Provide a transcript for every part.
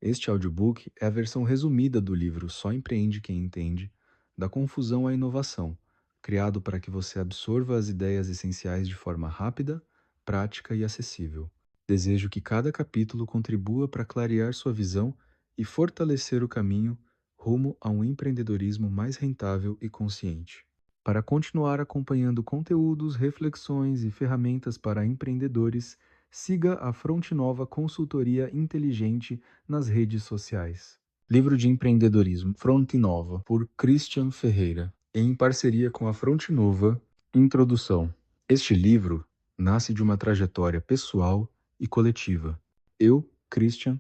Este audiobook é a versão resumida do livro Só Empreende Quem Entende, da confusão à inovação, criado para que você absorva as ideias essenciais de forma rápida, prática e acessível. Desejo que cada capítulo contribua para clarear sua visão e fortalecer o caminho rumo a um empreendedorismo mais rentável e consciente. Para continuar acompanhando conteúdos, reflexões e ferramentas para empreendedores, siga a Fronte Nova Consultoria Inteligente nas redes sociais. Livro de Empreendedorismo Fronte Nova, por Christian Ferreira, em parceria com a Fronte Nova. Introdução. Este livro nasce de uma trajetória pessoal e coletiva. Eu, Christian,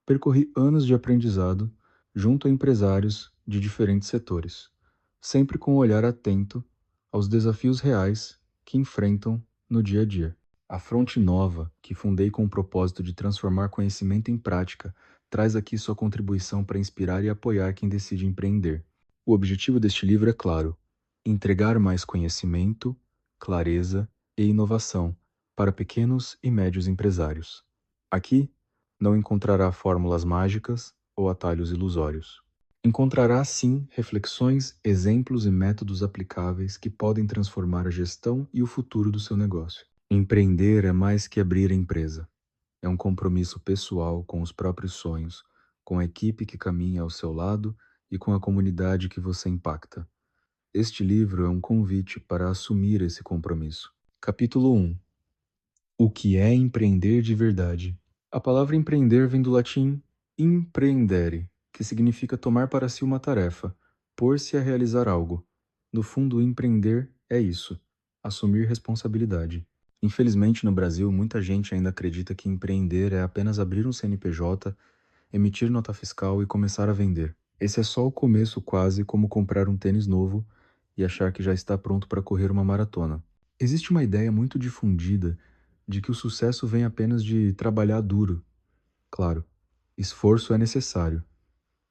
percorri anos de aprendizado junto a empresários de diferentes setores, sempre com um olhar atento aos desafios reais que enfrentam no dia a dia. A Fronte Nova, que fundei com o propósito de transformar conhecimento em prática, traz aqui sua contribuição para inspirar e apoiar quem decide empreender. O objetivo deste livro é claro: entregar mais conhecimento, clareza e inovação para pequenos e médios empresários. Aqui, não encontrará fórmulas mágicas ou atalhos ilusórios. Encontrará, sim, reflexões, exemplos e métodos aplicáveis que podem transformar a gestão e o futuro do seu negócio. Empreender é mais que abrir a empresa. É um compromisso pessoal com os próprios sonhos, com a equipe que caminha ao seu lado e com a comunidade que você impacta. Este livro é um convite para assumir esse compromisso. Capítulo 1. O que é empreender de verdade? A palavra empreender vem do latim imprendere, que significa tomar para si uma tarefa, pôr-se a realizar algo. No fundo, empreender é isso, assumir responsabilidade. Infelizmente, no Brasil, muita gente ainda acredita que empreender é apenas abrir um CNPJ, emitir nota fiscal e começar a vender. Esse é só o começo, quase como comprar um tênis novo e achar que já está pronto para correr uma maratona. Existe uma ideia muito difundida de que o sucesso vem apenas de trabalhar duro. Claro, esforço é necessário,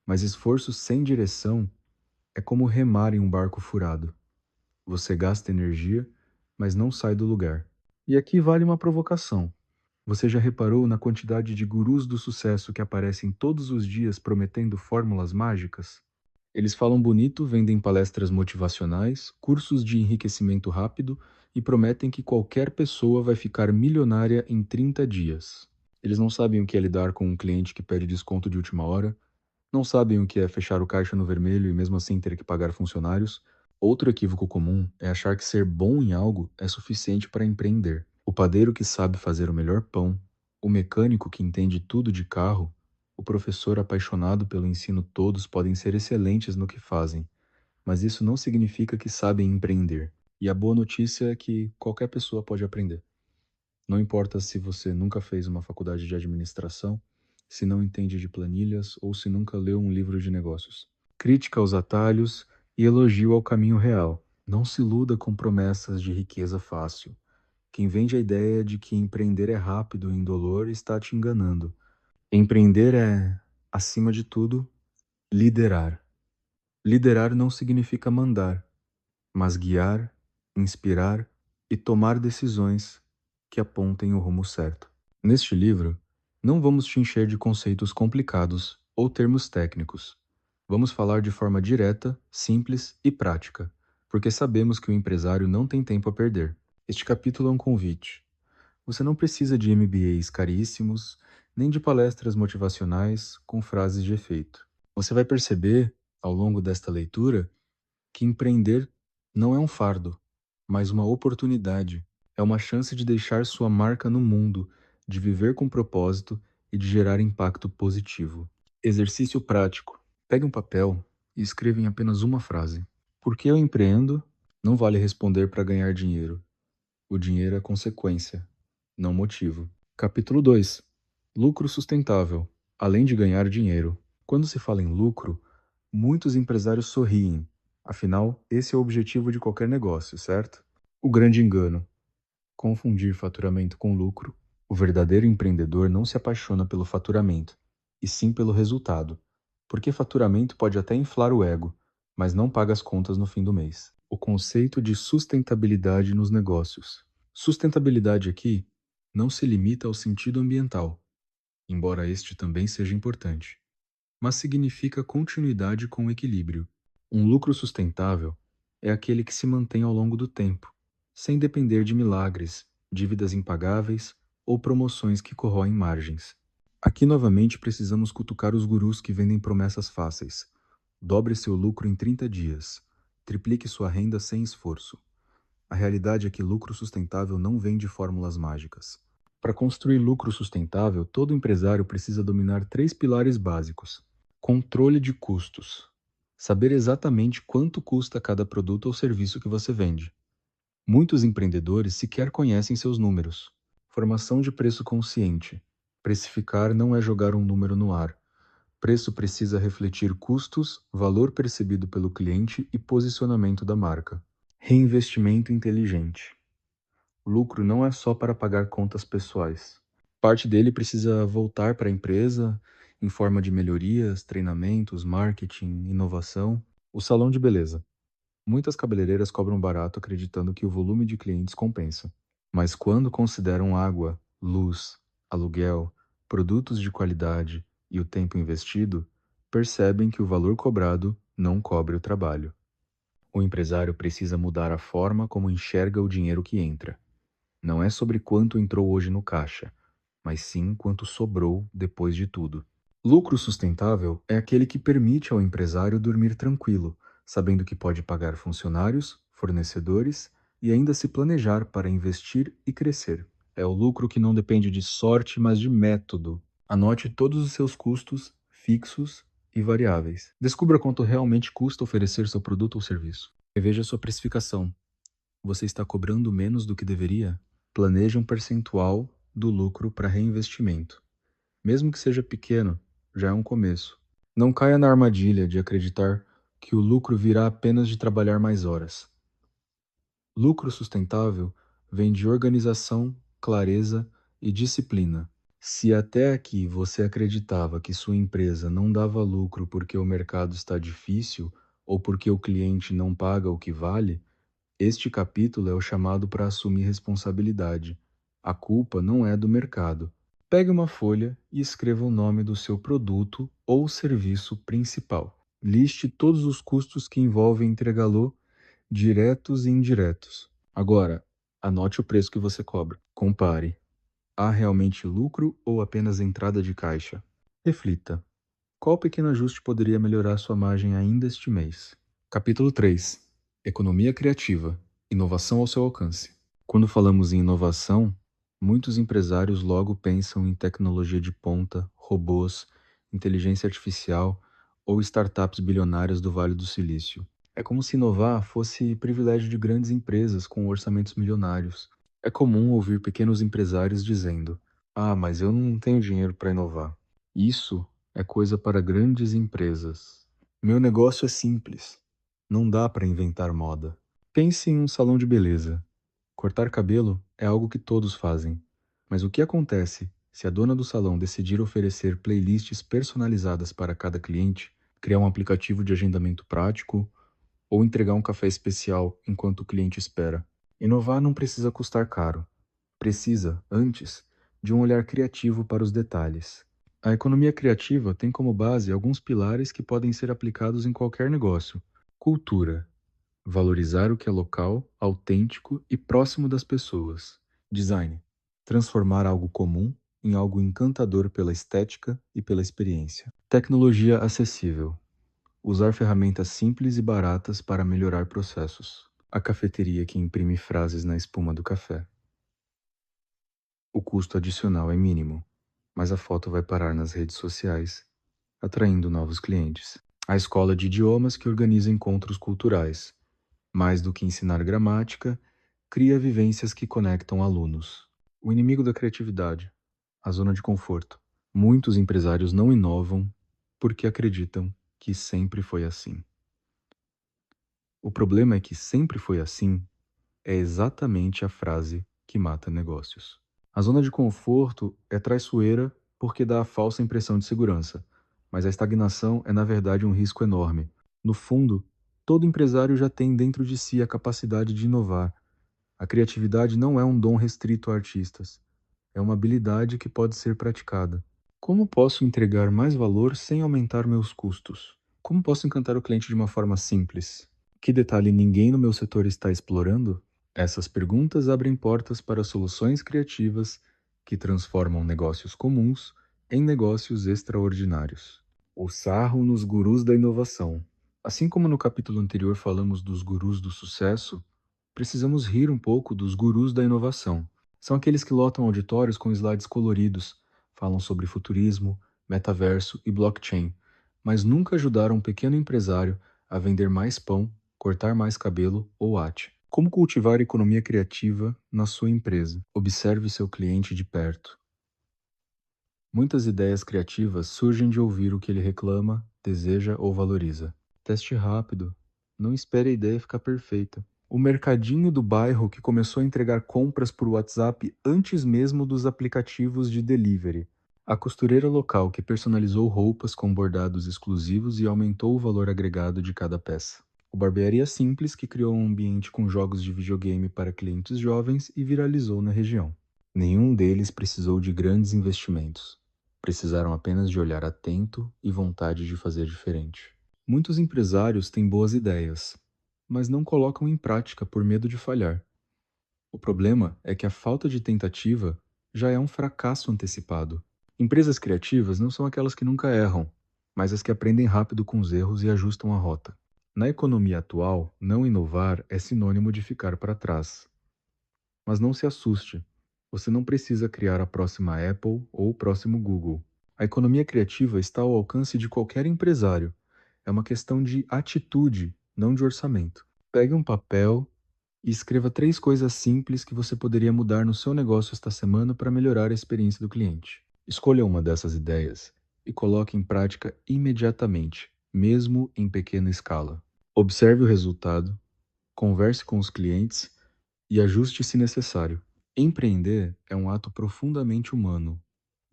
mas esforço sem direção é como remar em um barco furado. Você gasta energia, mas não sai do lugar. E aqui vale uma provocação. Você já reparou na quantidade de gurus do sucesso que aparecem todos os dias prometendo fórmulas mágicas? Eles falam bonito, vendem palestras motivacionais, cursos de enriquecimento rápido e prometem que qualquer pessoa vai ficar milionária em 30 dias. Eles não sabem o que é lidar com um cliente que pede desconto de última hora, não sabem o que é fechar o caixa no vermelho e mesmo assim ter que pagar funcionários. Outro equívoco comum é achar que ser bom em algo é suficiente para empreender. O padeiro que sabe fazer o melhor pão, o mecânico que entende tudo de carro, o professor apaixonado pelo ensino, todos podem ser excelentes no que fazem, mas isso não significa que sabem empreender. E a boa notícia é que qualquer pessoa pode aprender. Não importa se você nunca fez uma faculdade de administração, se não entende de planilhas ou se nunca leu um livro de negócios. Crítica aos atalhos e elogio ao caminho real. Não se iluda com promessas de riqueza fácil. Quem vende a ideia de que empreender é rápido e indolor está te enganando. Empreender é, acima de tudo, liderar. Liderar não significa mandar, mas guiar, inspirar e tomar decisões que apontem o rumo certo. Neste livro, não vamos te encher de conceitos complicados ou termos técnicos. Vamos falar de forma direta, simples e prática, porque sabemos que o empresário não tem tempo a perder. Este capítulo é um convite. Você não precisa de MBAs caríssimos, nem de palestras motivacionais com frases de efeito. Você vai perceber, ao longo desta leitura, que empreender não é um fardo, mas uma oportunidade. É uma chance de deixar sua marca no mundo, de viver com propósito e de gerar impacto positivo. Exercício prático. Pegue um papel e escreva em apenas uma frase. Por que eu empreendo? Não vale responder para ganhar dinheiro. O dinheiro é consequência, não motivo. Capítulo 2. Lucro sustentável. Além de ganhar dinheiro. Quando se fala em lucro, muitos empresários sorriem. Afinal, esse é o objetivo de qualquer negócio, certo? O grande engano. Confundir faturamento com lucro. O verdadeiro empreendedor não se apaixona pelo faturamento, e sim pelo resultado. Porque faturamento pode até inflar o ego, mas não paga as contas no fim do mês. O conceito de sustentabilidade nos negócios. Sustentabilidade aqui não se limita ao sentido ambiental. embora este também seja importante, mas significa continuidade com equilíbrio. Um lucro sustentável é aquele que se mantém ao longo do tempo, sem depender de milagres, dívidas impagáveis ou promoções que corroem margens. Aqui novamente precisamos cutucar os gurus que vendem promessas fáceis. Dobre seu lucro em 30 dias. Triplique sua renda sem esforço. A realidade é que lucro sustentável não vem de fórmulas mágicas. Para construir lucro sustentável, todo empresário precisa dominar três pilares básicos: controle de custos. Saber exatamente quanto custa cada produto ou serviço que você vende. Muitos empreendedores sequer conhecem seus números. Formação de preço consciente. Precificar não é jogar um número no ar. Preço precisa refletir custos, valor percebido pelo cliente e posicionamento da marca. Reinvestimento inteligente. Lucro não é só para pagar contas pessoais. Parte dele precisa voltar para a empresa em forma de melhorias, treinamentos, marketing, inovação. O salão de beleza. Muitas cabeleireiras cobram barato acreditando que o volume de clientes compensa. Mas quando consideram água, luz, aluguel, produtos de qualidade e o tempo investido, percebem que o valor cobrado não cobre o trabalho. O empresário precisa mudar a forma como enxerga o dinheiro que entra. Não é sobre quanto entrou hoje no caixa, mas sim quanto sobrou depois de tudo. Lucro sustentável é aquele que permite ao empresário dormir tranquilo, sabendo que pode pagar funcionários, fornecedores e ainda se planejar para investir e crescer. É o lucro que não depende de sorte, mas de método. Anote todos os seus custos, fixos e variáveis. Descubra quanto realmente custa oferecer seu produto ou serviço. Reveja sua precificação. Você está cobrando menos do que deveria? Planeje um percentual do lucro para reinvestimento. Mesmo que seja pequeno, já é um começo. Não caia na armadilha de acreditar que o lucro virá apenas de trabalhar mais horas. Lucro sustentável vem de organização, clareza e disciplina. Se até aqui você acreditava que sua empresa não dava lucro porque o mercado está difícil ou porque o cliente não paga o que vale, este capítulo é o chamado para assumir responsabilidade. A culpa não é do mercado. Pegue uma folha e escreva o nome do seu produto ou serviço principal. Liste todos os custos que envolvem entregá-lo, diretos e indiretos. Agora, anote o preço que você cobra. Compare. Há realmente lucro ou apenas entrada de caixa? Reflita. Qual pequeno ajuste poderia melhorar sua margem ainda este mês? Capítulo 3. Economia criativa. Inovação ao seu alcance. Quando falamos em inovação, muitos empresários logo pensam em tecnologia de ponta, robôs, inteligência artificial ou startups bilionárias do Vale do Silício. É como se inovar fosse privilégio de grandes empresas com orçamentos milionários. É comum ouvir pequenos empresários dizendo: "Ah, mas eu não tenho dinheiro para inovar." Isso é coisa para grandes empresas. Meu negócio é simples. Não dá para inventar moda. Pense em um salão de beleza. Cortar cabelo é algo que todos fazem. Mas o que acontece se a dona do salão decidir oferecer playlists personalizadas para cada cliente, criar um aplicativo de agendamento prático ou entregar um café especial enquanto o cliente espera? Inovar não precisa custar caro. Precisa, antes, de um olhar criativo para os detalhes. A economia criativa tem como base alguns pilares que podem ser aplicados em qualquer negócio. Cultura. Valorizar o que é local, autêntico e próximo das pessoas. Design. Transformar algo comum em algo encantador pela estética e pela experiência. Tecnologia acessível. Usar ferramentas simples e baratas para melhorar processos. A cafeteria que imprime frases na espuma do café. O custo adicional é mínimo, mas a foto vai parar nas redes sociais, atraindo novos clientes. A escola de idiomas que organiza encontros culturais. Mais do que ensinar gramática, cria vivências que conectam alunos. O inimigo da criatividade, a zona de conforto. Muitos empresários não inovam porque acreditam que sempre foi assim. O problema é que sempre foi assim é exatamente a frase que mata negócios. A zona de conforto é traiçoeira porque dá a falsa impressão de segurança, mas a estagnação é, na verdade, um risco enorme. No fundo, todo empresário já tem dentro de si a capacidade de inovar. A criatividade não é um dom restrito a artistas, é uma habilidade que pode ser praticada. Como posso entregar mais valor sem aumentar meus custos? Como posso encantar o cliente de uma forma simples? Que detalhe ninguém no meu setor está explorando? Essas perguntas abrem portas para soluções criativas que transformam negócios comuns em negócios extraordinários. O sarro nos gurus da inovação. Assim como no capítulo anterior falamos dos gurus do sucesso, precisamos rir um pouco dos gurus da inovação. São aqueles que lotam auditórios com slides coloridos, falam sobre futurismo, metaverso e blockchain, mas nunca ajudaram um pequeno empresário a vender mais pão, cortar mais cabelo ou arte. Como cultivar a economia criativa na sua empresa? Observe seu cliente de perto. Muitas ideias criativas surgem de ouvir o que ele reclama, deseja ou valoriza. Teste rápido. Não espere a ideia ficar perfeita. O mercadinho do bairro que começou a entregar compras por WhatsApp antes mesmo dos aplicativos de delivery. A costureira local que personalizou roupas com bordados exclusivos e aumentou o valor agregado de cada peça. O barbearia simples que criou um ambiente com jogos de videogame para clientes jovens e viralizou na região. Nenhum deles precisou de grandes investimentos. Precisaram apenas de olhar atento e vontade de fazer diferente. Muitos empresários têm boas ideias, mas não colocam em prática por medo de falhar. O problema é que a falta de tentativa já é um fracasso antecipado. Empresas criativas não são aquelas que nunca erram, mas as que aprendem rápido com os erros e ajustam a rota. Na economia atual, não inovar é sinônimo de ficar para trás. Mas não se assuste, você não precisa criar a próxima Apple ou o próximo Google. A economia criativa está ao alcance de qualquer empresário. É uma questão de atitude, não de orçamento. Pegue um papel e escreva 3 coisas simples que você poderia mudar no seu negócio esta semana para melhorar a experiência do cliente. Escolha uma dessas ideias e coloque em prática imediatamente, mesmo em pequena escala. Observe o resultado, converse com os clientes e ajuste se necessário. Empreender é um ato profundamente humano.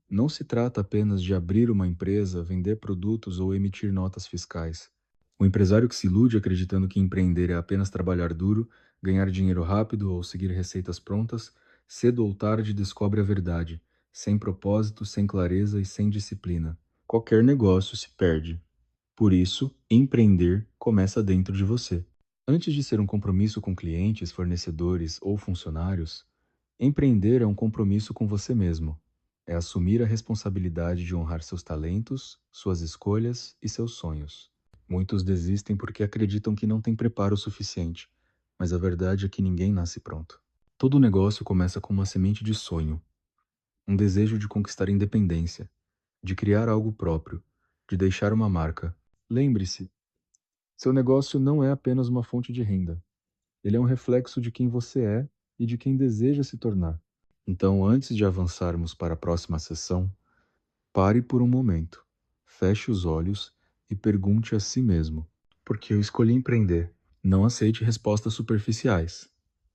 Não se trata apenas de abrir uma empresa, vender produtos ou emitir notas fiscais. O empresário que se ilude acreditando que empreender é apenas trabalhar duro, ganhar dinheiro rápido ou seguir receitas prontas, cedo ou tarde descobre a verdade, sem propósito, sem clareza e sem disciplina. Qualquer negócio se perde. Por isso, empreender começa dentro de você. Antes de ser um compromisso com clientes, fornecedores ou funcionários, empreender é um compromisso com você mesmo. É assumir a responsabilidade de honrar seus talentos, suas escolhas e seus sonhos. Muitos desistem porque acreditam que não têm preparo suficiente, mas a verdade é que ninguém nasce pronto. Todo negócio começa com uma semente de sonho, um desejo de conquistar independência, de criar algo próprio, de deixar uma marca. Lembre-se, seu negócio não é apenas uma fonte de renda. Ele é um reflexo de quem você é e de quem deseja se tornar. Então, antes de avançarmos para a próxima sessão, pare por um momento, feche os olhos e pergunte a si mesmo: por que eu escolhi empreender? Não aceite respostas superficiais.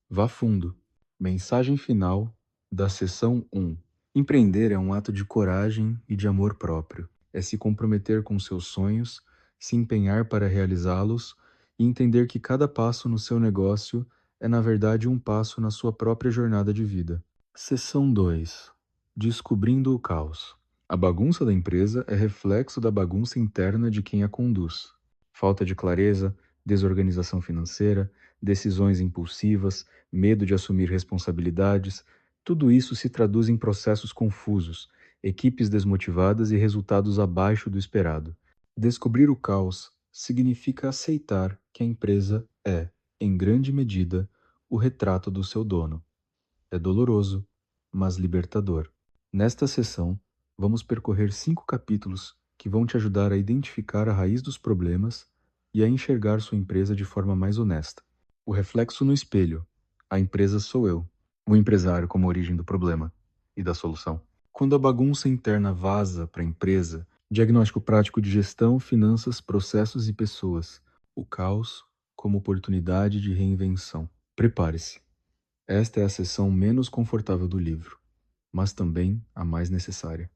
Vá fundo. Mensagem final da sessão 1. Empreender é um ato de coragem e de amor próprio. É se comprometer com seus sonhos, se empenhar para realizá-los e entender que cada passo no seu negócio é, na verdade, um passo na sua própria jornada de vida. Seção 2. Descobrindo o caos. A bagunça da empresa é reflexo da bagunça interna de quem a conduz. Falta de clareza, desorganização financeira, decisões impulsivas, medo de assumir responsabilidades, tudo isso se traduz em processos confusos, equipes desmotivadas e resultados abaixo do esperado. Descobrir o caos significa aceitar que a empresa é, em grande medida, o retrato do seu dono. É doloroso, mas libertador. Nesta sessão, vamos percorrer 5 capítulos que vão te ajudar a identificar a raiz dos problemas e a enxergar sua empresa de forma mais honesta. O reflexo no espelho. A empresa sou eu. O empresário como origem do problema e da solução. Quando a bagunça interna vaza para a empresa, diagnóstico prático de gestão, finanças, processos e pessoas. O caos como oportunidade de reinvenção. Prepare-se. Esta é a seção menos confortável do livro, mas também a mais necessária,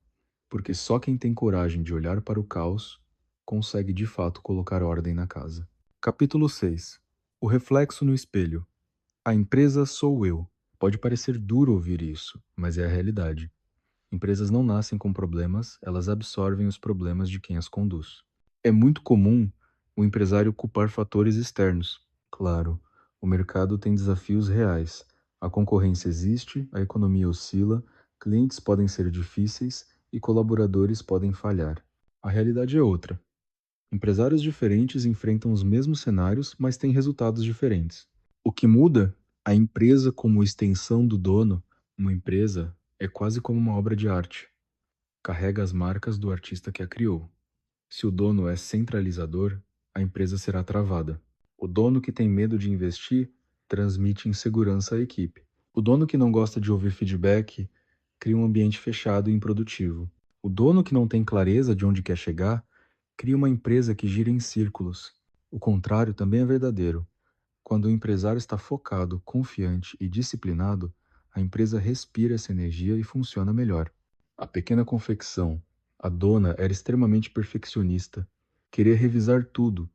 porque só quem tem coragem de olhar para o caos consegue de fato colocar ordem na casa. Capítulo 6. O reflexo no espelho. A empresa sou eu. Pode parecer duro ouvir isso, mas é a realidade. Empresas não nascem com problemas, elas absorvem os problemas de quem as conduz. É muito comum o empresário culpar fatores externos. Claro, o mercado tem desafios reais. A concorrência existe, a economia oscila, clientes podem ser difíceis e colaboradores podem falhar. A realidade é outra. Empresários diferentes enfrentam os mesmos cenários, mas têm resultados diferentes. O que muda? A empresa como extensão do dono. Uma empresa é quase como uma obra de arte. Carrega as marcas do artista que a criou. Se o dono é centralizador, a empresa será travada. O dono que tem medo de investir transmite insegurança à equipe. O dono que não gosta de ouvir feedback cria um ambiente fechado e improdutivo. O dono que não tem clareza de onde quer chegar cria uma empresa que gira em círculos. O contrário também é verdadeiro. Quando o empresário está focado, confiante e disciplinado, a empresa respira essa energia e funciona melhor. A pequena confecção. A dona era extremamente perfeccionista. Queria revisar tudo.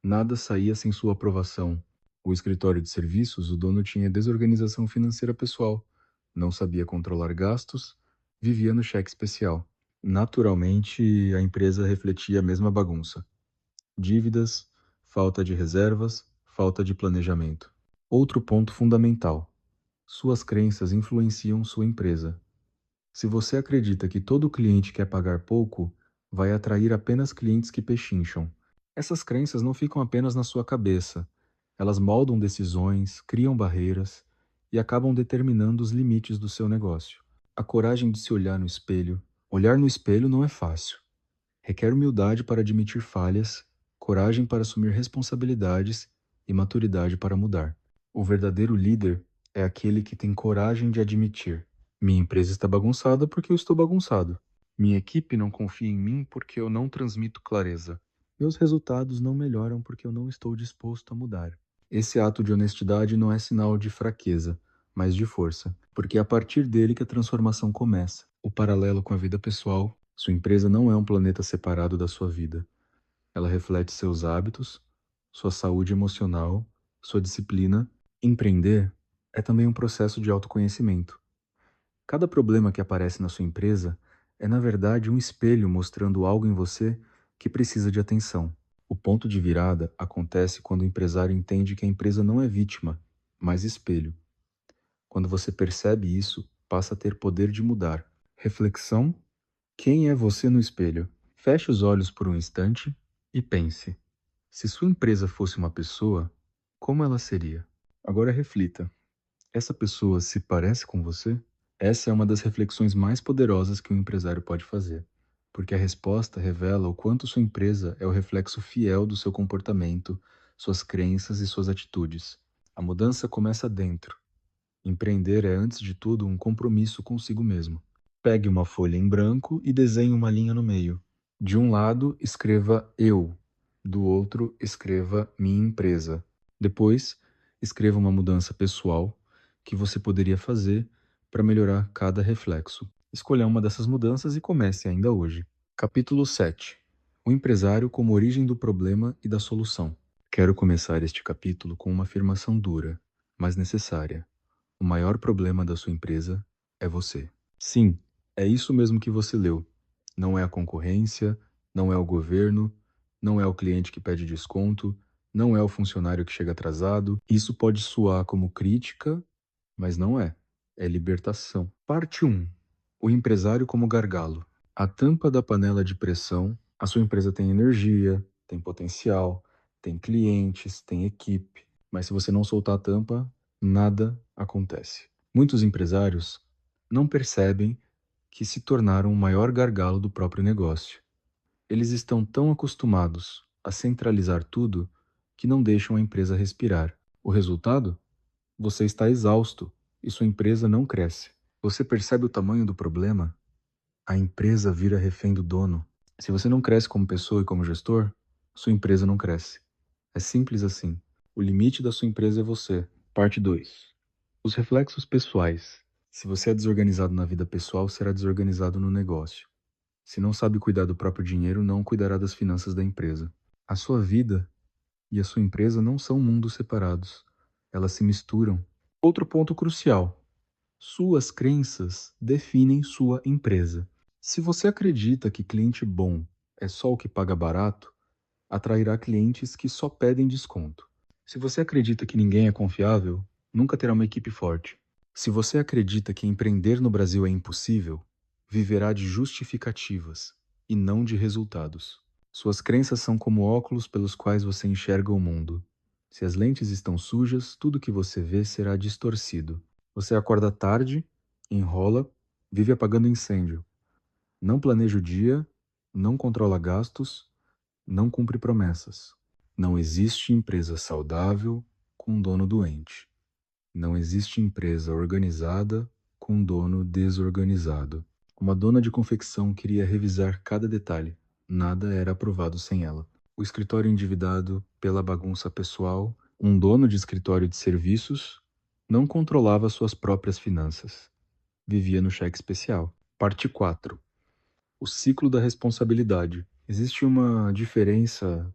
Nada saía sem sua aprovação. O escritório de serviços, o dono tinha desorganização financeira pessoal. Não sabia controlar gastos, vivia no cheque especial. Naturalmente, a empresa refletia a mesma bagunça. Dívidas, falta de reservas, falta de planejamento. Outro ponto fundamental: suas crenças influenciam sua empresa. Se você acredita que todo cliente quer pagar pouco, vai atrair apenas clientes que pechincham. Essas crenças não ficam apenas na sua cabeça. Elas moldam decisões, criam barreiras e acabam determinando os limites do seu negócio. A coragem de se olhar no espelho. Olhar no espelho não é fácil. Requer humildade para admitir falhas, coragem para assumir responsabilidades e maturidade para mudar. O verdadeiro líder é aquele que tem coragem de admitir: minha empresa está bagunçada porque eu estou bagunçado. Minha equipe não confia em mim porque eu não transmito clareza. Meus resultados não melhoram porque eu não estou disposto a mudar. Esse ato de honestidade não é sinal de fraqueza, mas de força, porque é a partir dele que a transformação começa. O paralelo com a vida pessoal. Sua empresa não é um planeta separado da sua vida. Ela reflete seus hábitos, sua saúde emocional, sua disciplina. Empreender é também um processo de autoconhecimento. Cada problema que aparece na sua empresa é, na verdade, um espelho mostrando algo em você que precisa de atenção. O ponto de virada acontece quando o empresário entende que a empresa não é vítima, mas espelho. Quando você percebe isso, passa a ter poder de mudar. Reflexão: quem é você no espelho? Feche os olhos por um instante e pense: se sua empresa fosse uma pessoa, como ela seria? Agora reflita: essa pessoa se parece com você? Essa é uma das reflexões mais poderosas que um empresário pode fazer, porque a resposta revela o quanto sua empresa é o reflexo fiel do seu comportamento, suas crenças e suas atitudes. A mudança começa dentro. Empreender é, antes de tudo, um compromisso consigo mesmo. Pegue uma folha em branco e desenhe uma linha no meio. De um lado, escreva eu. Do outro, escreva minha empresa. Depois, escreva uma mudança pessoal que você poderia fazer para melhorar cada reflexo. Escolha uma dessas mudanças e comece ainda hoje. Capítulo 7. O empresário como origem do problema e da solução. Quero começar este capítulo com uma afirmação dura, mas necessária. O maior problema da sua empresa é você. Sim, é isso mesmo que você leu. Não é a concorrência, não é o governo, não é o cliente que pede desconto, não é o funcionário que chega atrasado. Isso pode soar como crítica, mas não é. É libertação. Parte 1. O empresário como gargalo. A tampa da panela de pressão. A sua empresa tem energia, tem potencial, tem clientes, tem equipe. Mas se você não soltar a tampa, nada acontece. Muitos empresários não percebem que se tornaram o maior gargalo do próprio negócio. Eles estão tão acostumados a centralizar tudo que não deixam a empresa respirar. O resultado? Você está exausto e sua empresa não cresce. Você percebe o tamanho do problema? A empresa vira refém do dono. Se você não cresce como pessoa e como gestor, sua empresa não cresce. É simples assim. O limite da sua empresa é você. Parte 2. Os reflexos pessoais. Se você é desorganizado na vida pessoal, será desorganizado no negócio. Se não sabe cuidar do próprio dinheiro, não cuidará das finanças da empresa. A sua vida e a sua empresa não são mundos separados. Elas se misturam. Outro ponto crucial. Suas crenças definem sua empresa. Se você acredita que cliente bom é só o que paga barato, atrairá clientes que só pedem desconto. Se você acredita que ninguém é confiável, nunca terá uma equipe forte. Se você acredita que empreender no Brasil é impossível, viverá de justificativas e não de resultados. Suas crenças são como óculos pelos quais você enxerga o mundo. Se as lentes estão sujas, tudo que você vê será distorcido. Você acorda tarde, enrola, vive apagando incêndio. Não planeja o dia, não controla gastos, não cumpre promessas. Não existe empresa saudável com dono doente. Não existe empresa organizada com dono desorganizado. Uma dona de confecção queria revisar cada detalhe. Nada era aprovado sem ela. O escritório endividado pela bagunça pessoal, um dono de escritório de serviços, não controlava suas próprias finanças. Vivia no cheque especial. Parte 4. O ciclo da responsabilidade. Existe uma diferença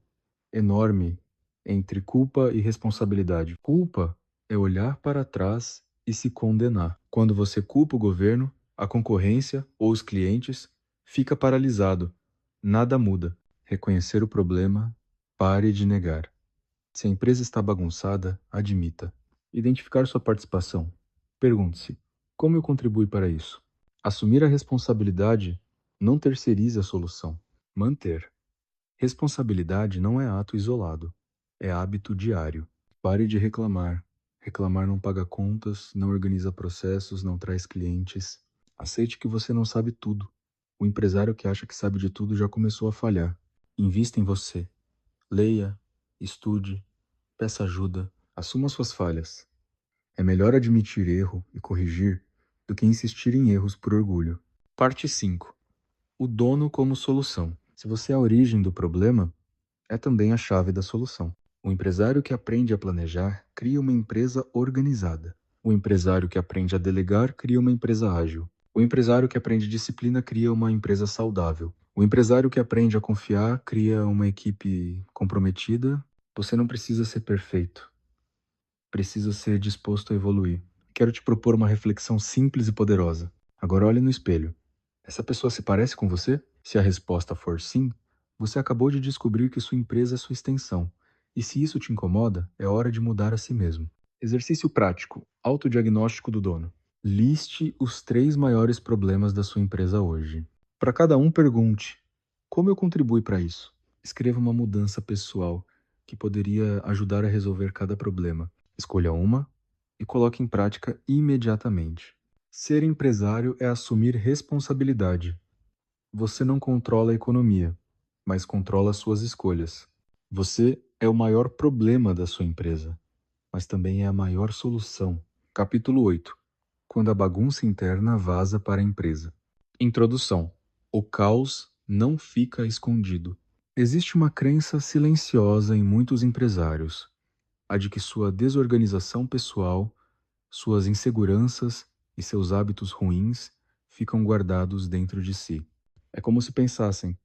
enorme entre culpa e responsabilidade. Culpa é olhar para trás e se condenar. Quando você culpa o governo, a concorrência ou os clientes, fica paralisado. Nada muda. Reconhecer o problema, pare de negar. Se a empresa está bagunçada, admita. Identificar sua participação. Pergunte-se: como eu contribuo para isso? Assumir a responsabilidade não terceirize a solução. Manter. Responsabilidade não é ato isolado, é hábito diário. Pare de reclamar. Reclamar não paga contas, não organiza processos, não traz clientes. Aceite que você não sabe tudo. O empresário que acha que sabe de tudo já começou a falhar. Invista em você. Leia, estude, peça ajuda, assuma suas falhas. É melhor admitir erro e corrigir do que insistir em erros por orgulho. Parte 5. O dono como solução. Se você é a origem do problema, é também a chave da solução. O empresário que aprende a planejar cria uma empresa organizada. O empresário que aprende a delegar cria uma empresa ágil. O empresário que aprende disciplina cria uma empresa saudável. O empresário que aprende a confiar cria uma equipe comprometida. Você não precisa ser perfeito, precisa ser disposto a evoluir. Quero te propor uma reflexão simples e poderosa. Agora olhe no espelho. Essa pessoa se parece com você? Se a resposta for sim, você acabou de descobrir que sua empresa é sua extensão. E se isso te incomoda, é hora de mudar a si mesmo. Exercício prático. Autodiagnóstico do dono. Liste os 3 maiores problemas da sua empresa hoje. Para cada um, pergunte: como eu contribuo para isso? Escreva uma mudança pessoal que poderia ajudar a resolver cada problema. Escolha uma e coloque em prática imediatamente. Ser empresário é assumir responsabilidade. Você não controla a economia, mas controla suas escolhas. Você é o maior problema da sua empresa, mas também é a maior solução. Capítulo 8. Quando a bagunça interna vaza para a empresa. Introdução. O caos não fica escondido. Existe uma crença silenciosa em muitos empresários, a de que sua desorganização pessoal, suas inseguranças e seus hábitos ruins ficam guardados dentro de si. É como se pensassem: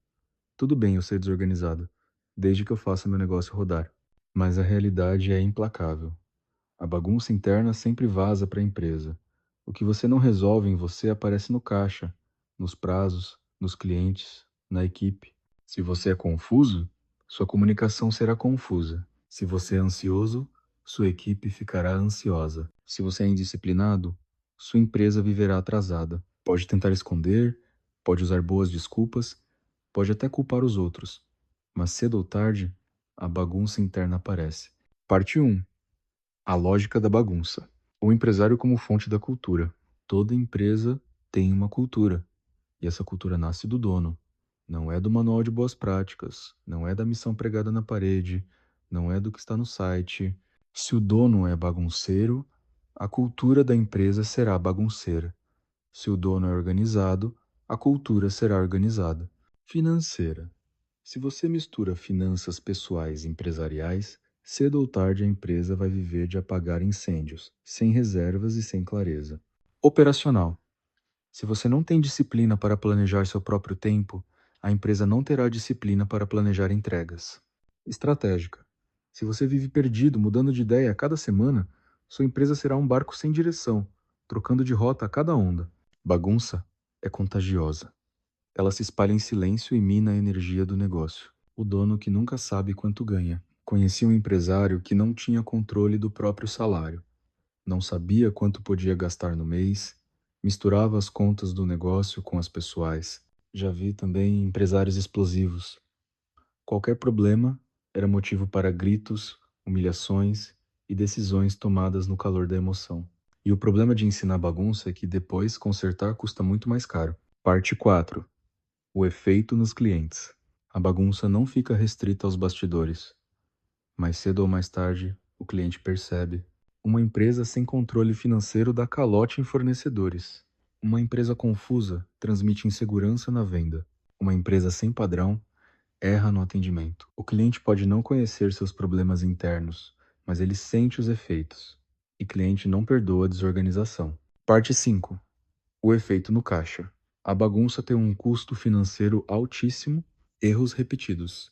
tudo bem eu ser desorganizado, desde que eu faça meu negócio rodar. Mas a realidade é implacável. A bagunça interna sempre vaza para a empresa. O que você não resolve em você aparece no caixa, nos prazos, nos clientes, na equipe. Se você é confuso, sua comunicação será confusa. Se você é ansioso, sua equipe ficará ansiosa. Se você é indisciplinado, sua empresa viverá atrasada. Pode tentar esconder, pode usar boas desculpas, pode até culpar os outros, mas cedo ou tarde, a bagunça interna aparece. Parte 1. A lógica da bagunça. O empresário como fonte da cultura. Toda empresa tem uma cultura, e essa cultura nasce do dono. Não é do manual de boas práticas, não é da missão pregada na parede, não é do que está no site. Se o dono é bagunceiro, a cultura da empresa será bagunceira. Se o dono é organizado, a cultura será organizada. Financeira. Se você mistura finanças pessoais e empresariais, cedo ou tarde a empresa vai viver de apagar incêndios, sem reservas e sem clareza. Operacional. Se você não tem disciplina para planejar seu próprio tempo, a empresa não terá disciplina para planejar entregas. Estratégica. Se você vive perdido, mudando de ideia a cada semana, sua empresa será um barco sem direção, trocando de rota a cada onda. Bagunça é contagiosa. Ela se espalha em silêncio e mina a energia do negócio. O dono que nunca sabe quanto ganha. Conheci um empresário que não tinha controle do próprio salário. Não sabia quanto podia gastar no mês, misturava as contas do negócio com as pessoais. Já vi também empresários explosivos. Qualquer problema era motivo para gritos, humilhações e decisões tomadas no calor da emoção. E o problema de ensinar bagunça é que depois consertar custa muito mais caro. Parte 4. O efeito nos clientes. A bagunça não fica restrita aos bastidores. Mais cedo ou mais tarde, o cliente percebe. Uma empresa sem controle financeiro dá calote em fornecedores. Uma empresa confusa transmite insegurança na venda. Uma empresa sem padrão erra no atendimento. O cliente pode não conhecer seus problemas internos, mas ele sente os efeitos. E cliente não perdoa a desorganização. Parte 5. O efeito no caixa. A bagunça tem um custo financeiro altíssimo, erros repetidos.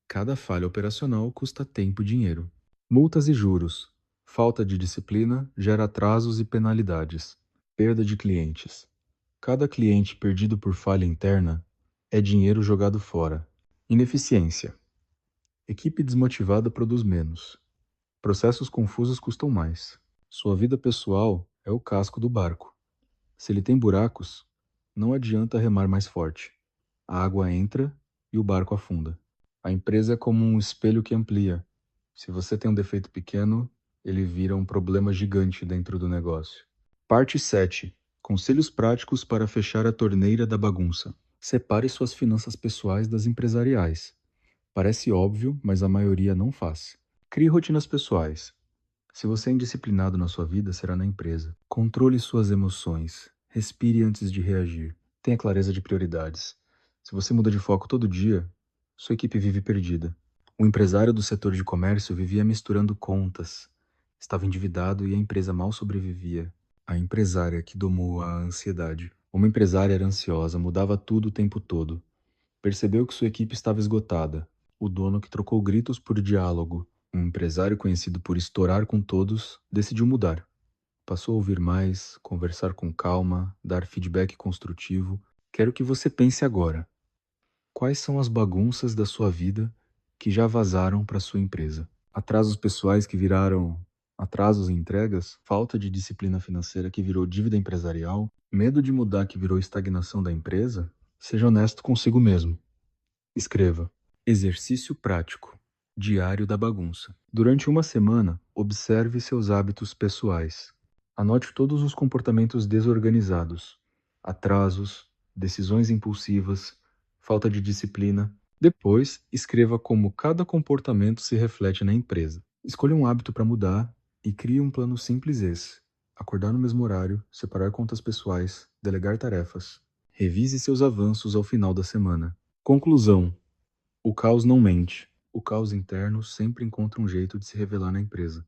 Cada falha operacional custa tempo e dinheiro. Multas e juros. Falta de disciplina gera atrasos e penalidades. Perda de clientes. Cada cliente perdido por falha interna é dinheiro jogado fora. Ineficiência. Equipe desmotivada produz menos. Processos confusos custam mais. Sua vida pessoal é o casco do barco. Se ele tem buracos, não adianta remar mais forte. A água entra e o barco afunda. A empresa é como um espelho que amplia. Se você tem um defeito pequeno, ele vira um problema gigante dentro do negócio. Parte 7. Conselhos práticos para fechar a torneira da bagunça. Separe suas finanças pessoais das empresariais. Parece óbvio, mas a maioria não faz. Crie rotinas pessoais. Se você é indisciplinado na sua vida, será na empresa. Controle suas emoções. Respire antes de reagir. Tenha clareza de prioridades. Se você muda de foco todo dia, sua equipe vive perdida. O empresário do setor de comércio vivia misturando contas. Estava endividado e a empresa mal sobrevivia. A empresária que domou a ansiedade. Uma empresária era ansiosa, mudava tudo o tempo todo. Percebeu que sua equipe estava esgotada. O dono, que trocou gritos por diálogo, um empresário conhecido por estourar com todos, decidiu mudar. Passou a ouvir mais, conversar com calma, dar feedback construtivo. Quero que você pense agora. Quais são as bagunças da sua vida que já vazaram para sua empresa? Atrasos pessoais que viraram atrasos em entregas? Falta de disciplina financeira que virou dívida empresarial? Medo de mudar que virou estagnação da empresa? Seja honesto consigo mesmo. Escreva. Exercício prático. Diário da bagunça. Durante uma semana, observe seus hábitos pessoais. Anote todos os comportamentos desorganizados, atrasos, decisões impulsivas, falta de disciplina. Depois, escreva como cada comportamento se reflete na empresa. Escolha um hábito para mudar e crie um plano simples esse. Acordar no mesmo horário, separar contas pessoais, delegar tarefas. Revise seus avanços ao final da semana. Conclusão. O caos não mente. O caos interno sempre encontra um jeito de se revelar na empresa.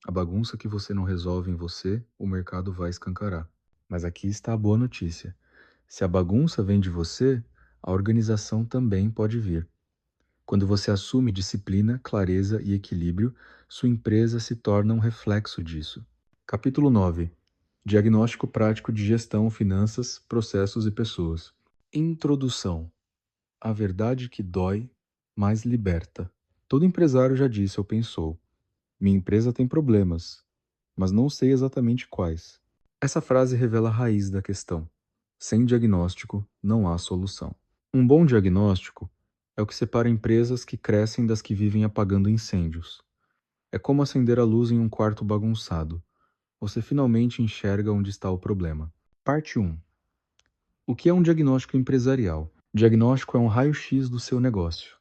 A bagunça que você não resolve em você, o mercado vai escancarar. Mas aqui está a boa notícia. Se a bagunça vem de você, a organização também pode vir. Quando você assume disciplina, clareza e equilíbrio, sua empresa se torna um reflexo disso. Capítulo 9. Diagnóstico prático de gestão, finanças, processos e pessoas. Introdução. A verdade que dói, mas liberta. Todo empresário já disse ou pensou: minha empresa tem problemas, mas não sei exatamente quais. Essa frase revela a raiz da questão. Sem diagnóstico, não há solução. Um bom diagnóstico é o que separa empresas que crescem das que vivem apagando incêndios. É como acender a luz em um quarto bagunçado. Você finalmente enxerga onde está o problema. Parte 1. O que é um diagnóstico empresarial? Diagnóstico é um raio-x do seu negócio.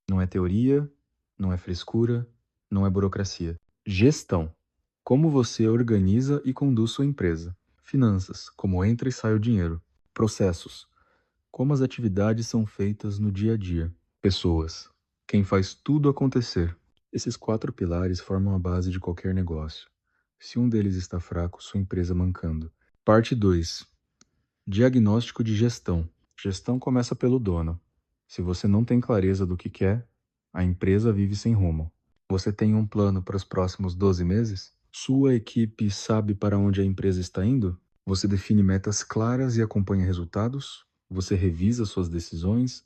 Não é teoria, não é frescura, não é burocracia. Gestão. Como você organiza e conduz sua empresa. Finanças. Como entra e sai o dinheiro. Processos. Como as atividades são feitas no dia a dia. Pessoas. Quem faz tudo acontecer. Esses 4 pilares formam a base de qualquer negócio. Se um deles está fraco, sua empresa mancando. Parte 2. Diagnóstico de gestão. Gestão começa pelo dono. Se você não tem clareza do que quer, a empresa vive sem rumo. Você tem um plano para os próximos 12 meses? Sua equipe sabe para onde a empresa está indo? Você define metas claras e acompanha resultados? Você revisa suas decisões?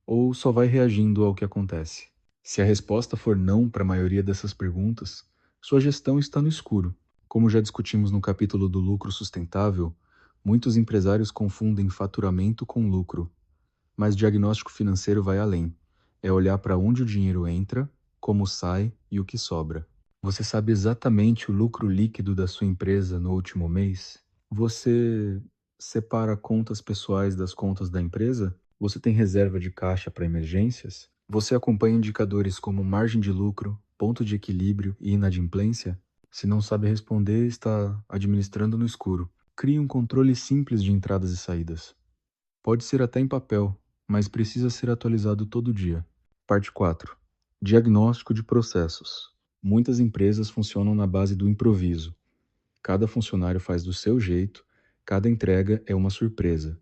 Ou só vai reagindo ao que acontece? Se a resposta for não para a maioria dessas perguntas, sua gestão está no escuro. Como já discutimos no capítulo do lucro sustentável, muitos empresários confundem faturamento com lucro, mas diagnóstico financeiro vai além. É olhar para onde o dinheiro entra, como sai e o que sobra. Você sabe exatamente o lucro líquido da sua empresa no último mês? Você separa contas pessoais das contas da empresa? Você tem reserva de caixa para emergências? Você acompanha indicadores como margem de lucro, ponto de equilíbrio e inadimplência? Se não sabe responder, está administrando no escuro. Crie um controle simples de entradas e saídas. Pode ser até em papel, mas precisa ser atualizado todo dia. Parte 4. Diagnóstico de processos. Muitas empresas funcionam na base do improviso. Cada funcionário faz do seu jeito, cada entrega é uma surpresa.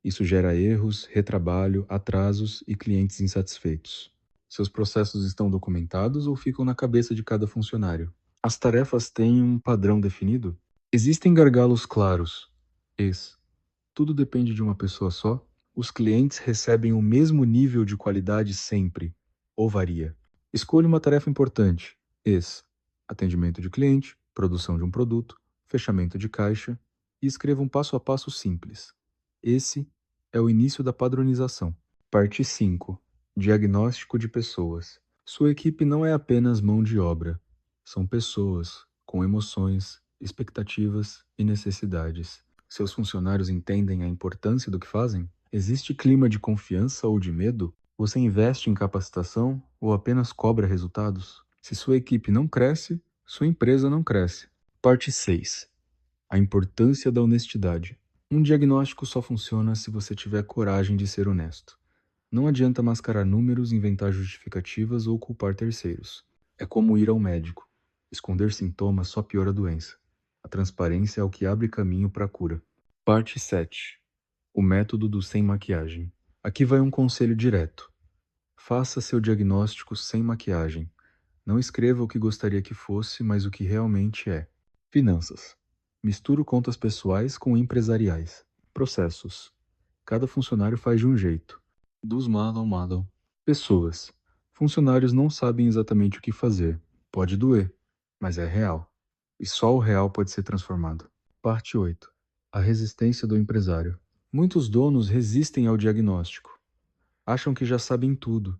Isso gera erros, retrabalho, atrasos e clientes insatisfeitos. Seus processos estão documentados ou ficam na cabeça de cada funcionário? As tarefas têm um padrão definido? Existem gargalos claros? Tudo depende de uma pessoa só? Os clientes recebem o mesmo nível de qualidade sempre, ou varia? Escolha uma tarefa importante. Atendimento de cliente, produção de um produto, fechamento de caixa, e escreva um passo a passo simples. Esse é o início da padronização. Parte 5. Diagnóstico de pessoas. Sua equipe não é apenas mão de obra. São pessoas com emoções, expectativas e necessidades. Seus funcionários entendem a importância do que fazem? Existe clima de confiança ou de medo? Você investe em capacitação ou apenas cobra resultados? Se sua equipe não cresce, sua empresa não cresce. Parte 6. A importância da honestidade. Um diagnóstico só funciona se você tiver coragem de ser honesto. Não adianta mascarar números, inventar justificativas ou culpar terceiros. É como ir ao médico. Esconder sintomas só piora a doença. A transparência é o que abre caminho para a cura. Parte 7. O método do sem maquiagem. Aqui vai um conselho direto. Faça seu diagnóstico sem maquiagem. Não escreva o que gostaria que fosse, mas o que realmente é. Finanças. Misturo contas pessoais com empresariais. Processos. Cada funcionário faz de um jeito. Dos Marlon Marlon. Pessoas. Funcionários não sabem exatamente o que fazer. Pode doer, mas é real. E só o real pode ser transformado. Parte 8. A resistência do empresário. Muitos donos resistem ao diagnóstico. Acham que já sabem tudo,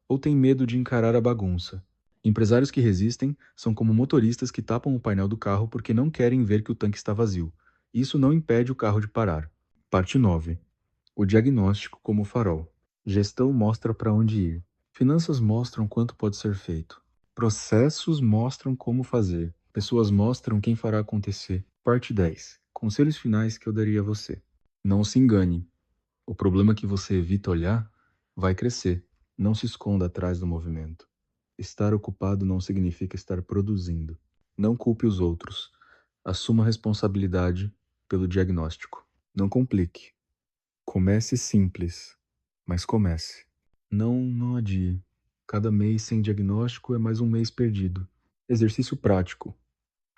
ou têm medo de encarar a bagunça. Empresários que resistem são como motoristas que tapam o painel do carro porque não querem ver que o tanque está vazio. Isso não impede o carro de parar. Parte 9. O diagnóstico como farol. Gestão mostra para onde ir. Finanças mostram quanto pode ser feito. Processos mostram como fazer. Pessoas mostram quem fará acontecer. Parte 10. Conselhos finais que eu daria a você. Não se engane. O problema que você evita olhar vai crescer. Não se esconda atrás do movimento. Estar ocupado não significa estar produzindo. Não culpe os outros. Assuma a responsabilidade pelo diagnóstico. Não complique. Comece simples, mas comece. Não adie. Cada mês sem diagnóstico é mais um mês perdido. Exercício prático.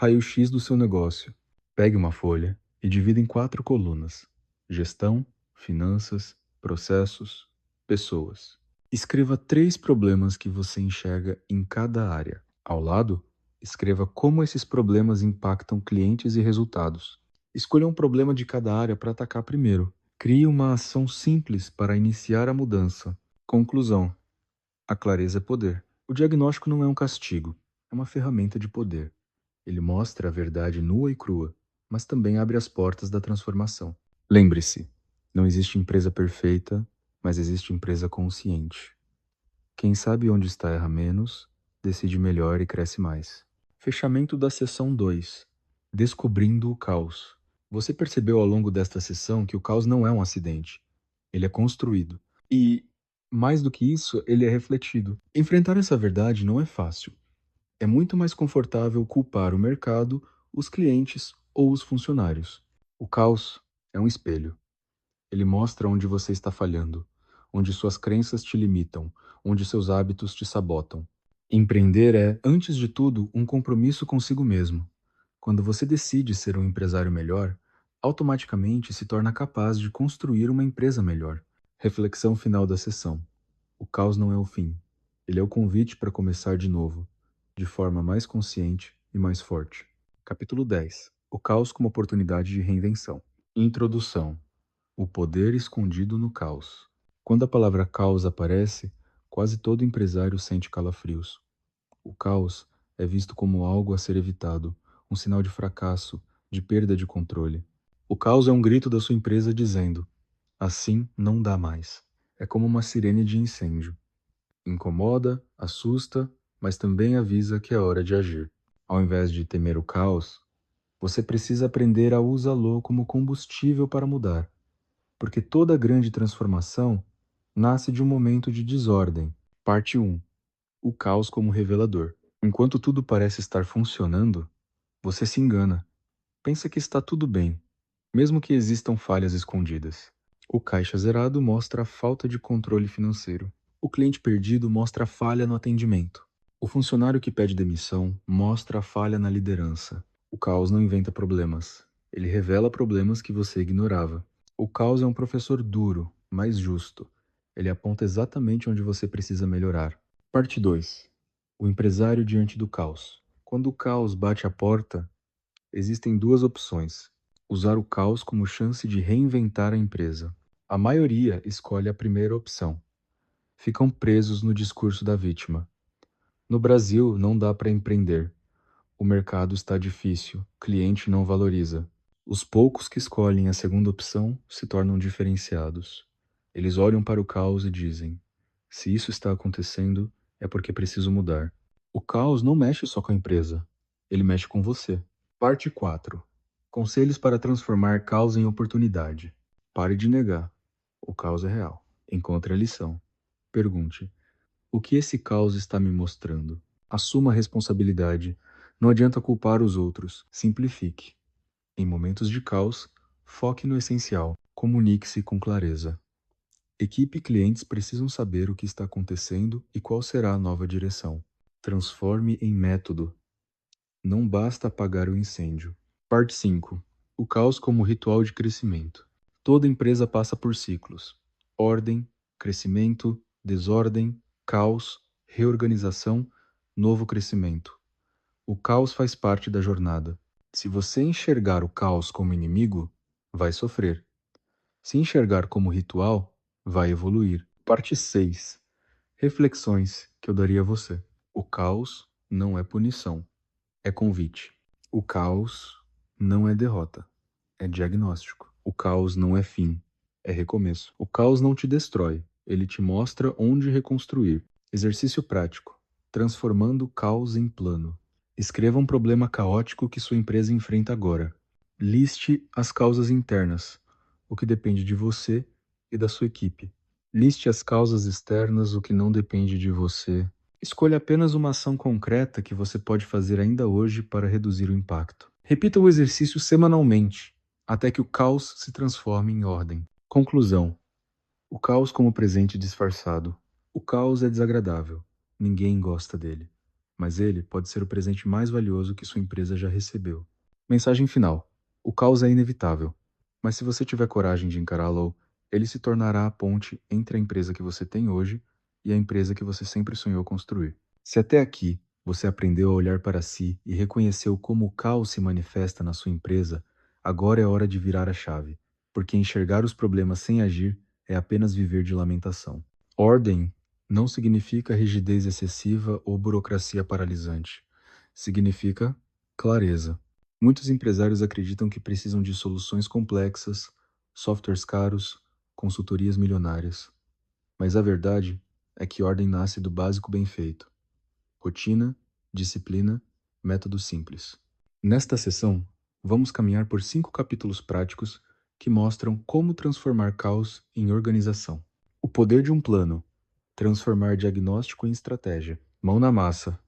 Raio-x do seu negócio. Pegue uma folha e divida em 4 colunas: gestão, finanças, processos, pessoas. Escreva 3 problemas que você enxerga em cada área. Ao lado, escreva como esses problemas impactam clientes e resultados. Escolha um problema de cada área para atacar primeiro. Crie uma ação simples para iniciar a mudança. Conclusão: a clareza é poder. O diagnóstico não é um castigo, é uma ferramenta de poder. Ele mostra a verdade nua e crua, mas também abre as portas da transformação. Lembre-se, não existe empresa perfeita, mas existe empresa consciente. Quem sabe onde está erra menos, decide melhor e cresce mais. Fechamento da sessão 2. Descobrindo o caos. Você percebeu ao longo desta sessão que o caos não é um acidente. Ele é construído. E, mais do que isso, ele é refletido. Enfrentar essa verdade não é fácil. É muito mais confortável culpar o mercado, os clientes ou os funcionários. O caos é um espelho. Ele mostra onde você está falhando, onde suas crenças te limitam, onde seus hábitos te sabotam. Empreender é, antes de tudo, um compromisso consigo mesmo. Quando você decide ser um empresário melhor, automaticamente se torna capaz de construir uma empresa melhor. Reflexão final da sessão. O caos não é o fim. Ele é o convite para começar de novo, de forma mais consciente e mais forte. Capítulo 10. O caos como oportunidade de reinvenção. Introdução. O poder escondido no caos. Quando a palavra caos aparece, quase todo empresário sente calafrios. O caos é visto como algo a ser evitado, um sinal de fracasso, de perda de controle. O caos é um grito da sua empresa dizendo: assim não dá mais. É como uma sirene de incêndio. Incomoda, assusta, mas também avisa que é hora de agir. Ao invés de temer o caos, você precisa aprender a usá-lo como combustível para mudar, porque toda grande transformação nasce de um momento de desordem. Parte 1. O caos como revelador. Enquanto tudo parece estar funcionando, você se engana. Pensa que está tudo bem, mesmo que existam falhas escondidas. O caixa zerado mostra a falta de controle financeiro. O cliente perdido mostra a falha no atendimento. O funcionário que pede demissão mostra a falha na liderança. O caos não inventa problemas. Ele revela problemas que você ignorava. O caos é um professor duro, mas justo. Ele aponta exatamente onde você precisa melhorar. Parte 2. O empresário diante do caos. Quando o caos bate à porta, existem duas opções: usar o caos como chance de reinventar a empresa. A maioria escolhe a primeira opção. Ficam presos no discurso da vítima. No Brasil, não dá para empreender. O mercado está difícil, cliente não valoriza. Os poucos que escolhem a segunda opção se tornam diferenciados. Eles olham para o caos e dizem: se isso está acontecendo, é porque preciso mudar. O caos não mexe só com a empresa, ele mexe com você. Parte 4. Conselhos para transformar caos em oportunidade. Pare de negar. O caos é real. Encontre a lição. Pergunte: o que esse caos está me mostrando? Assuma a responsabilidade. Não adianta culpar os outros. Simplifique. Em momentos de caos, foque no essencial. Comunique-se com clareza. Equipe e clientes precisam saber o que está acontecendo e qual será a nova direção. Transforme em método. Não basta apagar o incêndio. Parte 5. O caos como ritual de crescimento. Toda empresa passa por ciclos: ordem, crescimento, desordem, caos, reorganização, novo crescimento. O caos faz parte da jornada. Se você enxergar o caos como inimigo, vai sofrer. Se enxergar como ritual, vai evoluir. Parte 6. Reflexões que eu daria a você. O caos não é punição, é convite. O caos não é derrota, é diagnóstico. O caos não é fim, é recomeço. O caos não te destrói, ele te mostra onde reconstruir. Exercício prático: transformando o caos em plano. Escreva um problema caótico que sua empresa enfrenta agora. Liste as causas internas, o que depende de você e da sua equipe. Liste as causas externas, o que não depende de você. Escolha apenas uma ação concreta que você pode fazer ainda hoje para reduzir o impacto. Repita o exercício semanalmente, até que o caos se transforme em ordem. Conclusão: o caos como presente disfarçado. O caos é desagradável. Ninguém gosta dele. Mas ele pode ser o presente mais valioso que sua empresa já recebeu. Mensagem final: o caos é inevitável. Mas se você tiver coragem de encará-lo, ele se tornará a ponte entre a empresa que você tem hoje e a empresa que você sempre sonhou construir. Se até aqui você aprendeu a olhar para si e reconheceu como o caos se manifesta na sua empresa, agora é hora de virar a chave, porque enxergar os problemas sem agir é apenas viver de lamentação. Ordem não significa rigidez excessiva ou burocracia paralisante. Significa clareza. Muitos empresários acreditam que precisam de soluções complexas, softwares caros, consultorias milionárias. Mas a verdade é que ordem nasce do básico bem feito: rotina, disciplina, método simples. Nesta sessão, vamos caminhar por 5 capítulos práticos que mostram como transformar caos em organização. O poder de um plano: transformar diagnóstico em estratégia. Mão na massa: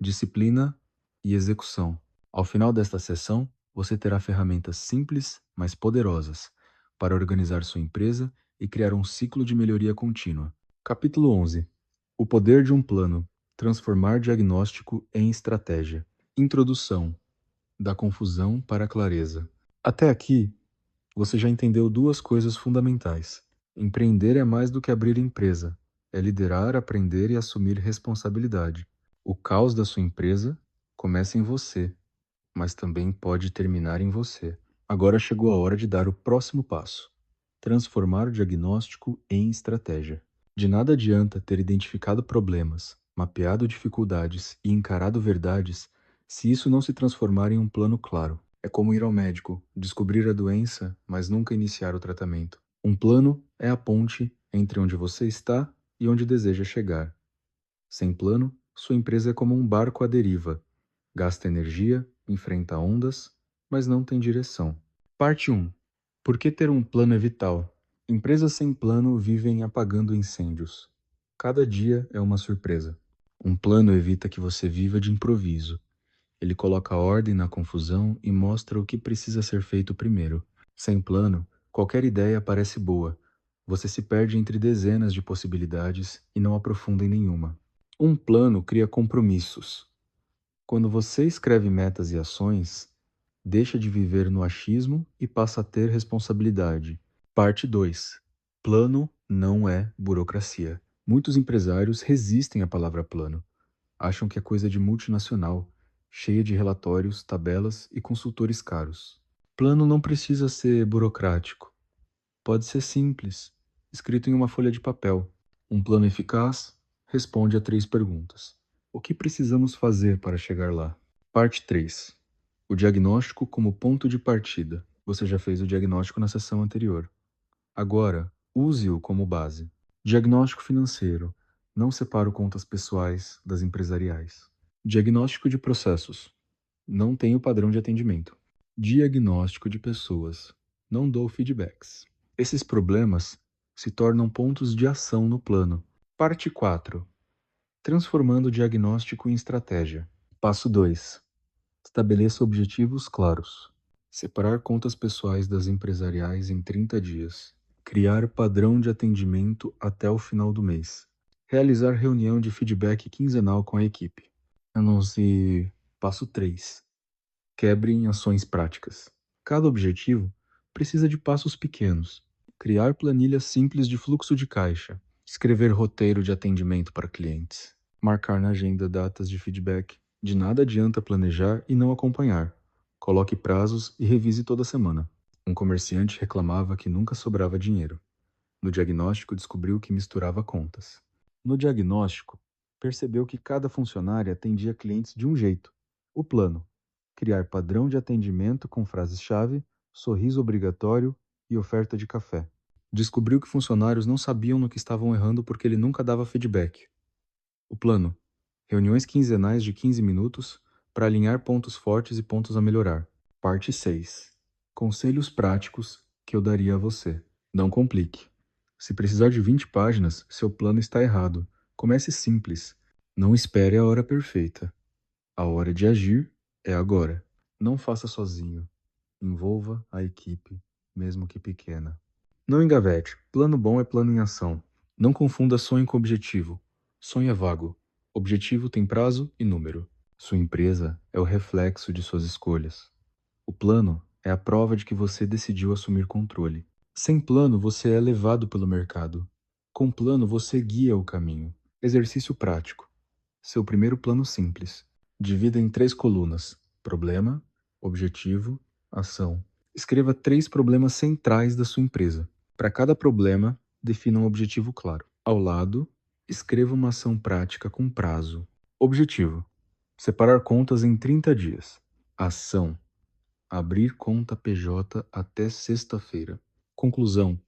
disciplina e execução. Ao final desta sessão, você terá ferramentas simples, mas poderosas, para organizar sua empresa e criar um ciclo de melhoria contínua. Capítulo 11. O poder de um plano: transformar diagnóstico em estratégia. Introdução. Da confusão para a clareza. Até aqui, você já entendeu duas coisas fundamentais. Empreender é mais do que abrir empresa. É liderar, aprender e assumir responsabilidade. O caos da sua empresa começa em você, mas também pode terminar em você. Agora chegou a hora de dar o próximo passo: transformar o diagnóstico em estratégia. De nada adianta ter identificado problemas, mapeado dificuldades e encarado verdades se isso não se transformar em um plano claro. É como ir ao médico, descobrir a doença, mas nunca iniciar o tratamento. Um plano é a ponte entre onde você está e onde deseja chegar. Sem plano, sua empresa é como um barco à deriva. Gasta energia, enfrenta ondas, mas não tem direção. Parte 1. Por que ter um plano é vital? Empresas sem plano vivem apagando incêndios. Cada dia é uma surpresa. Um plano evita que você viva de improviso. Ele coloca ordem na confusão e mostra o que precisa ser feito primeiro. Sem plano, qualquer ideia parece boa. Você se perde entre dezenas de possibilidades e não aprofunda em nenhuma. Um plano cria compromissos. Quando você escreve metas e ações, deixa de viver no achismo e passa a ter responsabilidade. Parte 2. Plano não é burocracia. Muitos empresários resistem à palavra plano. Acham que é coisa de multinacional, cheia de relatórios, tabelas e consultores caros. Plano não precisa ser burocrático. Pode ser simples, escrito em uma folha de papel. Um plano eficaz responde a 3 perguntas. O que precisamos fazer para chegar lá? Parte 3. O diagnóstico como ponto de partida. Você já fez o diagnóstico na sessão anterior. Agora, use-o como base. Diagnóstico financeiro. Não separo contas pessoais das empresariais. Diagnóstico de processos. Não tenho padrão de atendimento. Diagnóstico de pessoas. Não dou feedbacks. Esses problemas se tornam pontos de ação no plano. Parte 4. Transformando o diagnóstico em estratégia. Passo 2. Estabeleça objetivos claros. Separar contas pessoais das empresariais em 30 dias. Criar padrão de atendimento até o final do mês. Realizar reunião de feedback quinzenal com a equipe. Anuncie. Passo 3. Quebre em ações práticas. Cada objetivo precisa de passos pequenos. Criar planilhas simples de fluxo de caixa. Escrever roteiro de atendimento para clientes. Marcar na agenda datas de feedback. De nada adianta planejar e não acompanhar. Coloque prazos e revise toda semana. Um comerciante reclamava que nunca sobrava dinheiro. No diagnóstico, descobriu que misturava contas. No diagnóstico, percebeu que cada funcionário atendia clientes de um jeito. O plano: criar padrão de atendimento com frases-chave, sorriso obrigatório e oferta de café. Descobriu que funcionários não sabiam no que estavam errando porque ele nunca dava feedback. O plano: reuniões quinzenais de 15 minutos para alinhar pontos fortes e pontos a melhorar. Parte 6. Conselhos práticos que eu daria a você. Não complique. Se precisar de 20 páginas, seu plano está errado. Comece simples. Não espere a hora perfeita. A hora de agir é agora. Não faça sozinho. Envolva a equipe, mesmo que pequena. Não engavete. Plano bom é plano em ação. Não confunda sonho com objetivo. Sonho é vago. Objetivo tem prazo e número. Sua empresa é o reflexo de suas escolhas. O plano é a prova de que você decidiu assumir controle. Sem plano, você é levado pelo mercado. Com plano, você guia o caminho. Exercício prático. Seu primeiro plano simples. Divida em 3 colunas: problema, objetivo, ação. Escreva 3 problemas centrais da sua empresa. Para cada problema, defina um objetivo claro. Ao lado, escreva uma ação prática com prazo. Objetivo: separar contas em 30 dias. Ação: abrir conta PJ até sexta-feira. Conclusão: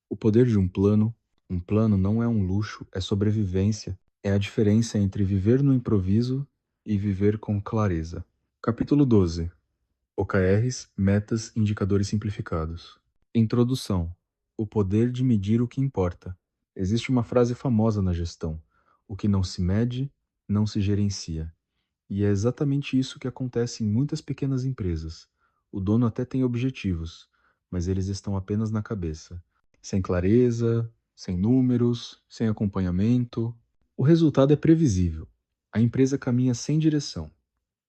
o poder de um plano não é um luxo, é sobrevivência. É a diferença entre viver no improviso e viver com clareza. Capítulo 12. OKRs, metas, indicadores simplificados. Introdução. O poder de medir o que importa. Existe uma frase famosa na gestão: o que não se mede, não se gerencia. E é exatamente isso que acontece em muitas pequenas empresas. O dono até tem objetivos, mas eles estão apenas na cabeça, sem clareza, sem números, sem acompanhamento. O resultado é previsível. A empresa caminha sem direção.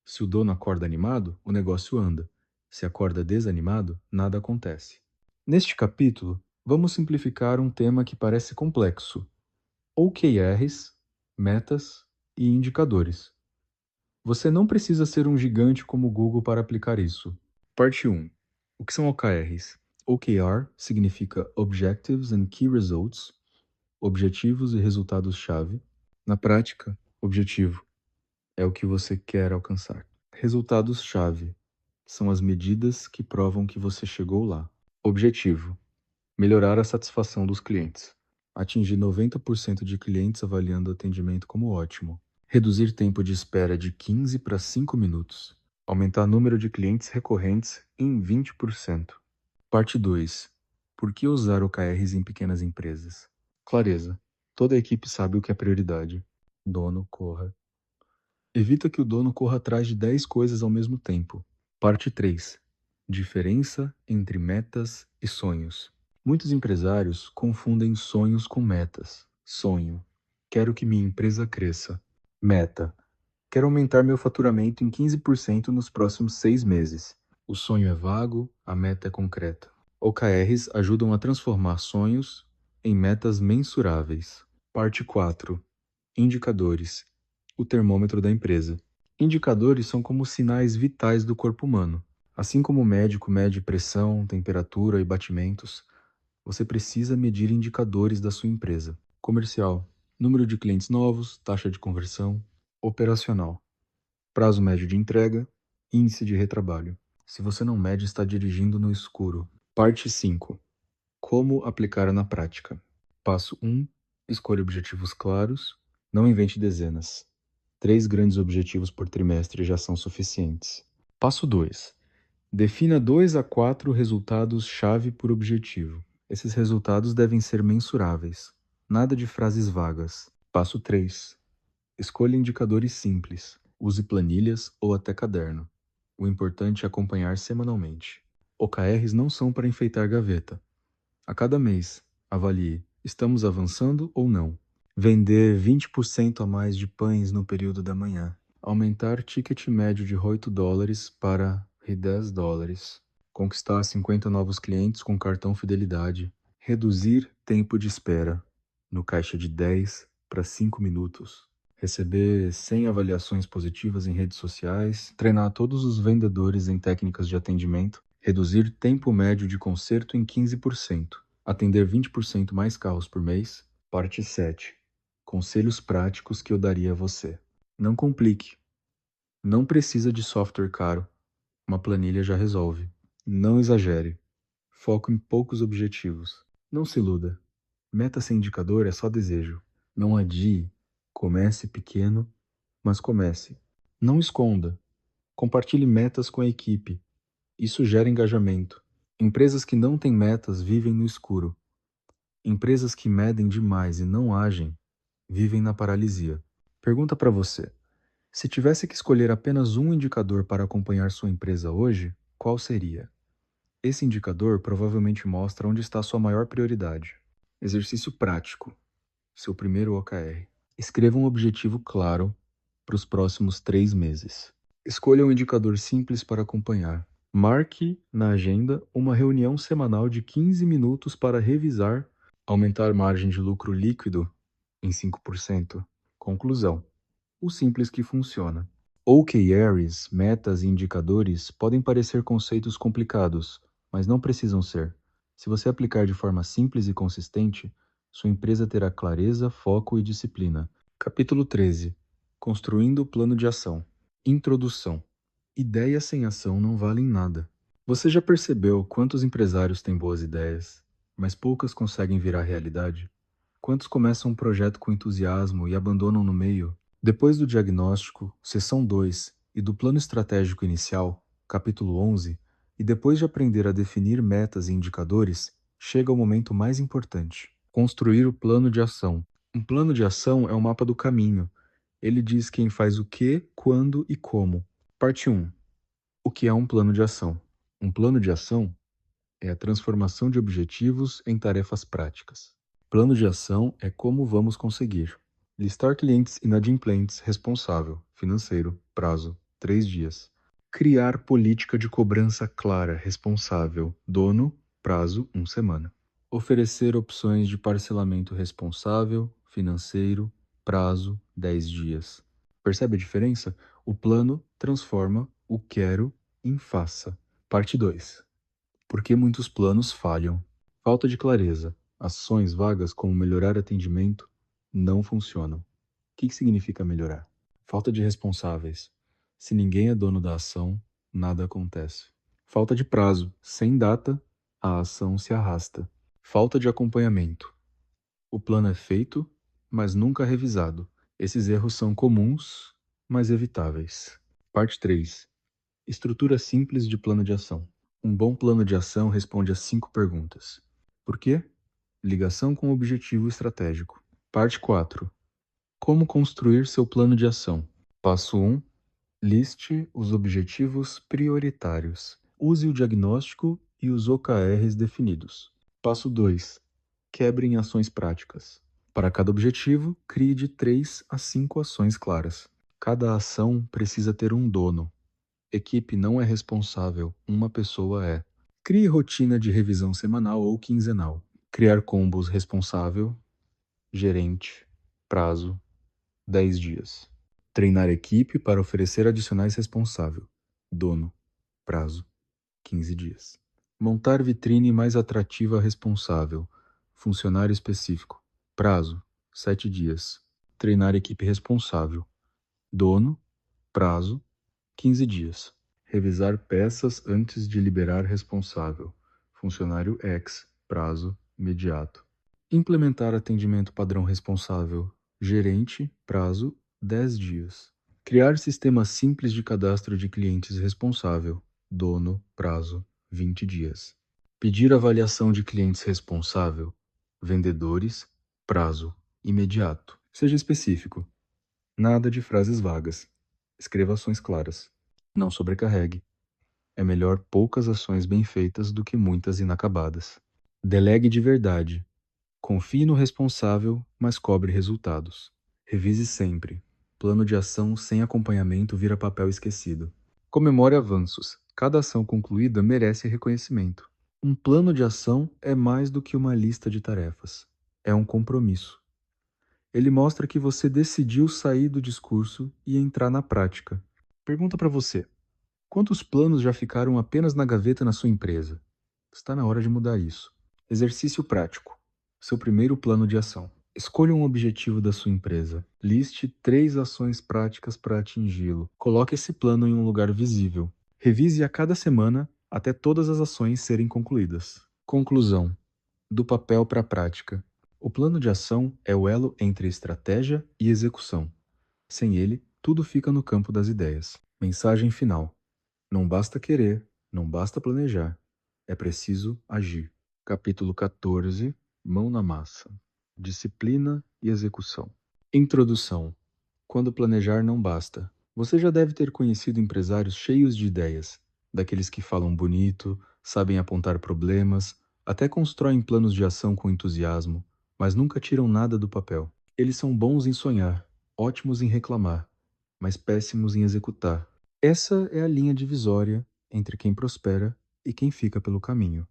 Se o dono acorda animado, o negócio anda. Se acorda desanimado, nada acontece. Neste capítulo, vamos simplificar um tema que parece complexo: OKRs, metas e indicadores. Você não precisa ser um gigante como o Google para aplicar isso. Parte 1. O que são OKRs? OKR significa Objectives and Key Results, objetivos e resultados-chave. Na prática, objetivo é o que você quer alcançar. Resultados-chave são as medidas que provam que você chegou lá. Objetivo: melhorar a satisfação dos clientes. Atingir 90% de clientes avaliando o atendimento como ótimo. Reduzir tempo de espera de 15 para 5 minutos. Aumentar o número de clientes recorrentes em 20%. Parte 2. Por que usar OKRs em pequenas empresas? Clareza. Toda a equipe sabe o que é prioridade. Dono, corra. Evita que o dono corra atrás de 10 coisas ao mesmo tempo. Parte 3. Diferença entre metas e sonhos. Muitos empresários confundem sonhos com metas. Sonho: quero que minha empresa cresça. Meta: quero aumentar meu faturamento em 15% nos próximos 6 meses. O sonho é vago, a meta é concreta. OKRs ajudam a transformar sonhos em metas mensuráveis. Parte 4. Indicadores: o termômetro da empresa. Indicadores são como sinais vitais do corpo humano. Assim como o médico mede pressão, temperatura e batimentos, você precisa medir indicadores da sua empresa. Comercial: número de clientes novos, taxa de conversão. Operacional: prazo médio de entrega, índice de retrabalho. Se você não mede, está dirigindo no escuro. Parte 5. Como aplicar na prática. Passo 1. Escolha objetivos claros. Não invente dezenas. 3 grandes objetivos por trimestre já são suficientes. Passo 2. Defina 2 a 4 resultados-chave por objetivo. Esses resultados devem ser mensuráveis. Nada de frases vagas. Passo 3. Escolha indicadores simples. Use planilhas ou até caderno. O importante é acompanhar semanalmente. OKRs não são para enfeitar gaveta. A cada mês, avalie: estamos avançando ou não? Vender 20% a mais de pães no período da manhã. Aumentar ticket médio de $8 para $10. Conquistar 50 novos clientes com cartão fidelidade. Reduzir tempo de espera no caixa de 10 para 5 minutos. Receber 100 avaliações positivas em redes sociais. Treinar todos os vendedores em técnicas de atendimento. Reduzir tempo médio de conserto em 15%. Atender 20% mais carros por mês. Parte 7. Conselhos práticos que eu daria a você. Não complique. Não precisa de software caro. Uma planilha já resolve. Não exagere. Foco em poucos objetivos. Não se iluda. Meta sem indicador é só desejo. Não adie. Comece pequeno, mas comece. Não esconda. Compartilhe metas com a equipe. Isso gera engajamento. Empresas que não têm metas vivem no escuro. Empresas que medem demais e não agem vivem na paralisia. Pergunta para você: se tivesse que escolher apenas um indicador para acompanhar sua empresa hoje, qual seria? Esse indicador provavelmente mostra onde está sua maior prioridade. Exercício prático. Seu primeiro OKR. Escreva um objetivo claro para os próximos 3 meses. Escolha um indicador simples para acompanhar. Marque na agenda uma reunião semanal de 15 minutos para revisar, aumentar margem de lucro líquido em 5%. Conclusão: o simples que funciona. OKRs, metas e indicadores podem parecer conceitos complicados, mas não precisam ser. Se você aplicar de forma simples e consistente, sua empresa terá clareza, foco e disciplina. Capítulo 13. Construindo o plano de ação. Introdução. Ideias sem ação não valem nada. Você já percebeu quantos empresários têm boas ideias, mas poucas conseguem virar realidade? Quantos começam um projeto com entusiasmo e abandonam no meio? Depois do diagnóstico, seção 2, e do plano estratégico inicial, capítulo 11, e depois de aprender a definir metas e indicadores, chega o momento mais importante: construir o plano de ação. Um plano de ação é um mapa do caminho. Ele diz quem faz o que, quando e como. Parte 1. O que é um plano de ação? Um plano de ação é a transformação de objetivos em tarefas práticas. Plano de ação é como vamos conseguir. Listar clientes inadimplentes, responsável, financeiro, prazo. 3 dias. Criar política de cobrança clara, responsável. Dono, prazo, 1 semana. Oferecer opções de parcelamento responsável, financeiro, prazo, 10 dias. Percebe a diferença? O plano transforma o quero em faça. Parte 2. Por que muitos planos falham? Falta de clareza. Ações vagas como melhorar atendimento não funcionam. O que significa melhorar? Falta de responsáveis. Se ninguém é dono da ação, nada acontece. Falta de prazo. Sem data, a ação se arrasta. Falta de acompanhamento. O plano é feito, mas nunca revisado. Esses erros são comuns, mas evitáveis. Parte 3. Estrutura simples de plano de ação. Um bom plano de ação responde a 5 perguntas. Por quê? Ligação com o objetivo estratégico. Parte 4. Como construir seu plano de ação. Passo 1. Liste os objetivos prioritários. Use o diagnóstico e os OKRs definidos. Passo 2. Quebre em ações práticas. Para cada objetivo, crie de 3 a 5 ações claras. Cada ação precisa ter um dono. Equipe não é responsável, uma pessoa é. Crie rotina de revisão semanal ou quinzenal. Criar combos responsável, gerente, prazo, 10 dias. Treinar equipe para oferecer adicionais responsável, dono, prazo, 15 dias. Montar vitrine mais atrativa responsável, funcionário específico, prazo, 7 dias. Treinar equipe responsável, dono, prazo, 15 dias. Revisar peças antes de liberar responsável, funcionário X, prazo, imediato. Implementar atendimento padrão responsável, gerente, prazo, 10 dias. Criar sistema simples de cadastro de clientes responsável, dono, prazo, 20 dias. Pedir avaliação de clientes responsável, vendedores, prazo, imediato. Seja específico. Nada de frases vagas. Escreva ações claras. Não sobrecarregue. É melhor poucas ações bem feitas do que muitas inacabadas. Delegue de verdade. Confie no responsável, mas cobre resultados. Revise sempre. Plano de ação sem acompanhamento vira papel esquecido. Comemore avanços. Cada ação concluída merece reconhecimento. Um plano de ação é mais do que uma lista de tarefas. É um compromisso. Ele mostra que você decidiu sair do discurso e entrar na prática. Pergunta para você: quantos planos já ficaram apenas na gaveta na sua empresa? Está na hora de mudar isso. Exercício prático. Seu primeiro plano de ação. Escolha um objetivo da sua empresa. Liste 3 ações práticas para atingi-lo. Coloque esse plano em um lugar visível. Revise a cada semana até todas as ações serem concluídas. Conclusão. Do papel para a prática. O plano de ação é o elo entre estratégia e execução. Sem ele, tudo fica no campo das ideias. Mensagem final. Não basta querer, não basta planejar. É preciso agir. Capítulo 14. Mão na massa. Disciplina e execução. Introdução. Quando planejar não basta. Você já deve ter conhecido empresários cheios de ideias, daqueles que falam bonito, sabem apontar problemas, até constroem planos de ação com entusiasmo, mas nunca tiram nada do papel. Eles são bons em sonhar, ótimos em reclamar, mas péssimos em executar. Essa é a linha divisória entre quem prospera e quem fica pelo caminho.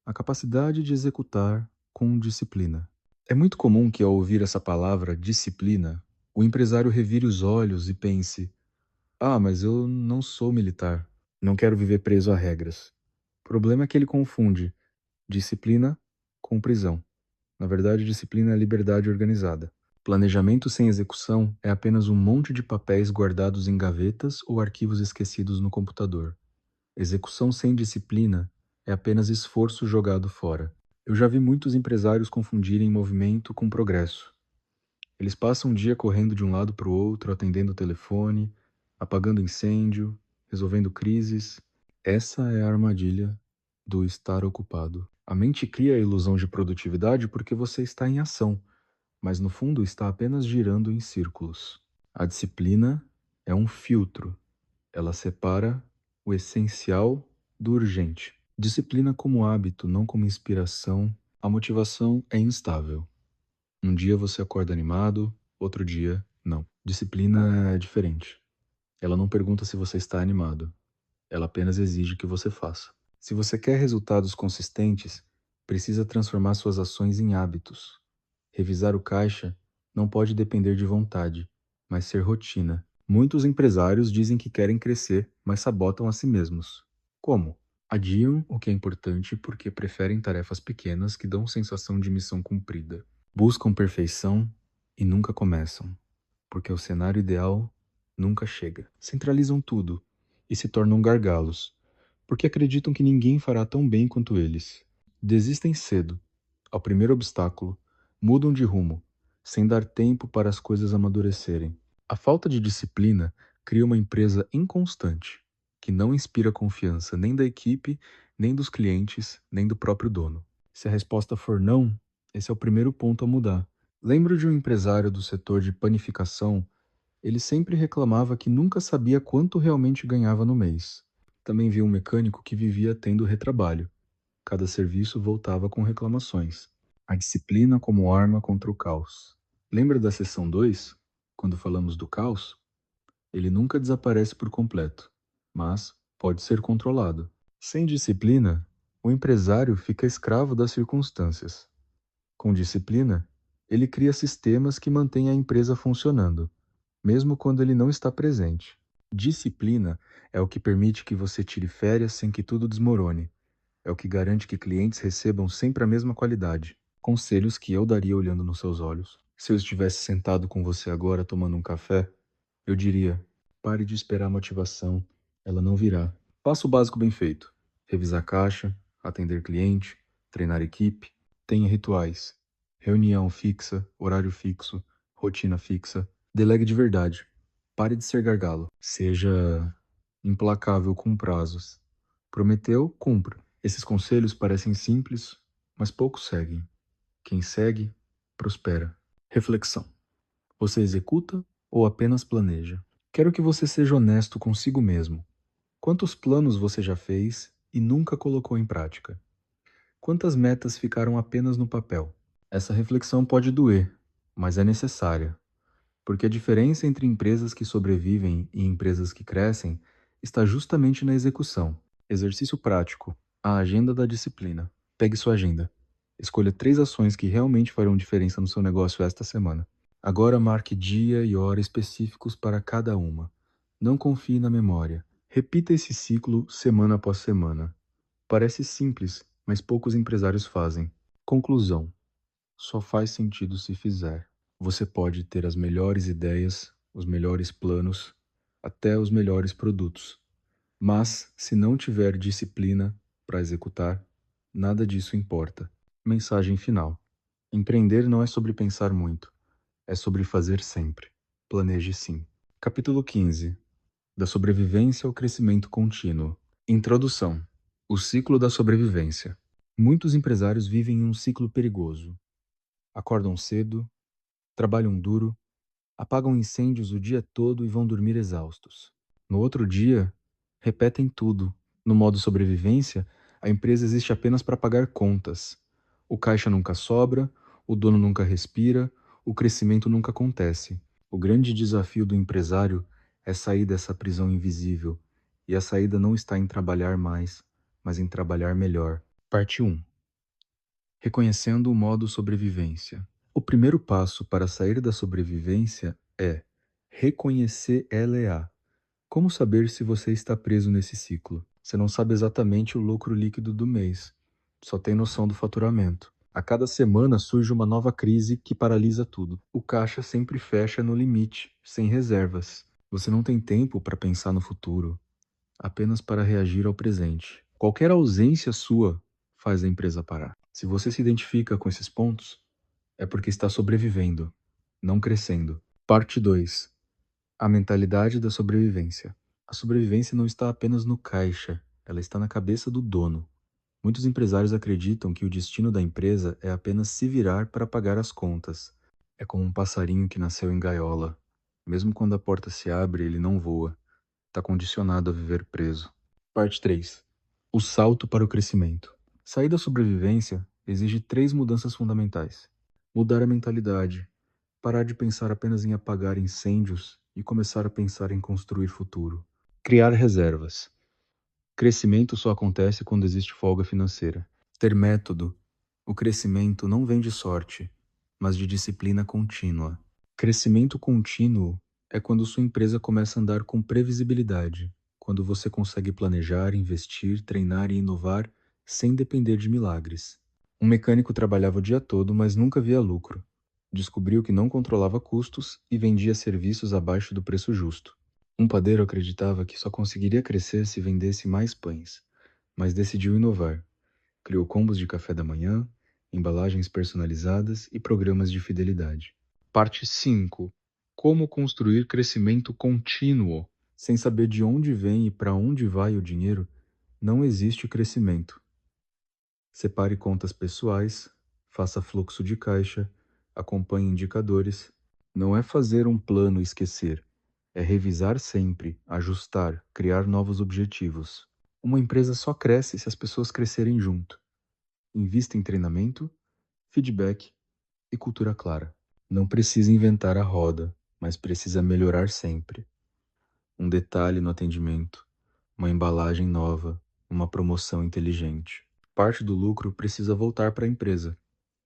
A capacidade de executar com disciplina. É muito comum que, ao ouvir essa palavra disciplina, o empresário revire os olhos e pense: ah, mas eu não sou militar, não quero viver preso a regras. O problema é que ele confunde disciplina com prisão. Na verdade, disciplina é liberdade organizada. Planejamento sem execução é apenas um monte de papéis guardados em gavetas ou arquivos esquecidos no computador. Execução sem disciplina é apenas esforço jogado fora. Eu já vi muitos empresários confundirem movimento com progresso. Eles passam o dia correndo de um lado para o outro, atendendo o telefone, apagando incêndio, resolvendo crises. Essa é a armadilha do estar ocupado. A mente cria a ilusão de produtividade porque você está em ação, mas no fundo está apenas girando em círculos. A disciplina é um filtro. Ela separa o essencial do urgente. Disciplina como hábito, não como inspiração. A motivação é instável. Um dia você acorda animado, outro dia não. Disciplina é diferente. Ela não pergunta se você está animado, ela apenas exige que você faça. Se você quer resultados consistentes, precisa transformar suas ações em hábitos. Revisar o caixa não pode depender de vontade, mas ser rotina. Muitos empresários dizem que querem crescer, mas sabotam a si mesmos. Como? Adiam o que é importante porque preferem tarefas pequenas que dão sensação de missão cumprida. Buscam perfeição e nunca começam, porque o cenário ideal nunca chega. Centralizam tudo e se tornam gargalos, porque acreditam que ninguém fará tão bem quanto eles. Desistem cedo, ao primeiro obstáculo, mudam de rumo, sem dar tempo para as coisas amadurecerem. A falta de disciplina cria uma empresa inconstante, que não inspira confiança nem da equipe, nem dos clientes, nem do próprio dono. Se a resposta for não, esse é o primeiro ponto a mudar. Lembro de um empresário do setor de panificação. Ele sempre reclamava que nunca sabia quanto realmente ganhava no mês. Também vi um mecânico que vivia tendo retrabalho. Cada serviço voltava com reclamações. A disciplina como arma contra o caos. Lembra da sessão 2, quando falamos do caos? Ele nunca desaparece por completo, mas pode ser controlado. Sem disciplina, o empresário fica escravo das circunstâncias. Com disciplina, ele cria sistemas que mantêm a empresa funcionando, mesmo quando ele não está presente. Disciplina é o que permite que você tire férias sem que tudo desmorone. É o que garante que clientes recebam sempre a mesma qualidade. Conselhos que eu daria olhando nos seus olhos. Se eu estivesse sentado com você agora tomando um café, eu diria: pare de esperar a motivação, ela não virá. Faça o básico bem feito. Revisar caixa, atender cliente, treinar equipe. Tenha rituais. Reunião fixa, horário fixo, rotina fixa. Delegue de verdade. Pare de ser gargalo. Seja implacável com prazos. Prometeu, cumpra. Esses conselhos parecem simples, mas poucos seguem. Quem segue, prospera. Reflexão. Você executa ou apenas planeja? Quero que você seja honesto consigo mesmo. Quantos planos você já fez e nunca colocou em prática? Quantas metas ficaram apenas no papel? Essa reflexão pode doer, mas é necessária, porque a diferença entre empresas que sobrevivem e empresas que crescem está justamente na execução. Exercício prático. A agenda da disciplina. Pegue sua agenda. Escolha 3 ações que realmente farão diferença no seu negócio esta semana. Agora marque dia e hora específicos para cada uma. Não confie na memória. Repita esse ciclo semana após semana. Parece simples, mas poucos empresários fazem. Conclusão: só faz sentido se fizer. Você pode ter as melhores ideias, os melhores planos, até os melhores produtos. Mas, se não tiver disciplina para executar, nada disso importa. Mensagem final: empreender não é sobre pensar muito, é sobre fazer sempre. Planeje sim. Capítulo 15. Da sobrevivência ao crescimento contínuo. Introdução. O ciclo da sobrevivência. Muitos empresários vivem em um ciclo perigoso. Acordam cedo, trabalham duro, apagam incêndios o dia todo e vão dormir exaustos. No outro dia, repetem tudo. No modo sobrevivência, a empresa existe apenas para pagar contas. O caixa nunca sobra, o dono nunca respira, o crescimento nunca acontece. O grande desafio do empresário é sair dessa prisão invisível. E a saída não está em trabalhar mais, mas em trabalhar melhor. Parte 1. Reconhecendo o modo sobrevivência. O primeiro passo para sair da sobrevivência é reconhecer LA. Como saber se você está preso nesse ciclo? Você não sabe exatamente o lucro líquido do mês, só tem noção do faturamento. A cada semana surge uma nova crise que paralisa tudo. O caixa sempre fecha no limite, sem reservas. Você não tem tempo para pensar no futuro, apenas para reagir ao presente. Qualquer ausência sua faz a empresa parar. Se você se identifica com esses pontos, é porque está sobrevivendo, não crescendo. Parte 2. A mentalidade da sobrevivência. A sobrevivência não está apenas no caixa, ela está na cabeça do dono. Muitos empresários acreditam que o destino da empresa é apenas se virar para pagar as contas. É como um passarinho que nasceu em gaiola. Mesmo quando a porta se abre, ele não voa. Está condicionado a viver preso. Parte 3. O salto para o crescimento. Sair da sobrevivência exige 3 mudanças fundamentais. Mudar a mentalidade. Parar de pensar apenas em apagar incêndios e começar a pensar em construir futuro. Criar reservas. Crescimento só acontece quando existe folga financeira. Ter método. O crescimento não vem de sorte, mas de disciplina contínua. Crescimento contínuo é quando sua empresa começa a andar com previsibilidade, quando você consegue planejar, investir, treinar e inovar sem depender de milagres. Um mecânico trabalhava o dia todo, mas nunca via lucro. Descobriu que não controlava custos e vendia serviços abaixo do preço justo. Um padeiro acreditava que só conseguiria crescer se vendesse mais pães, mas decidiu inovar. Criou combos de café da manhã, embalagens personalizadas e programas de fidelidade. Parte 5. Como construir crescimento contínuo. Sem saber de onde vem e para onde vai o dinheiro, não existe crescimento. Separe contas pessoais, faça fluxo de caixa, acompanhe indicadores. Não é fazer um plano e esquecer, é revisar sempre, ajustar, criar novos objetivos. Uma empresa só cresce se as pessoas crescerem junto. Invista em treinamento, feedback e cultura clara. Não precisa inventar a roda, mas precisa melhorar sempre. Um detalhe no atendimento, uma embalagem nova, uma promoção inteligente. Parte do lucro precisa voltar para a empresa.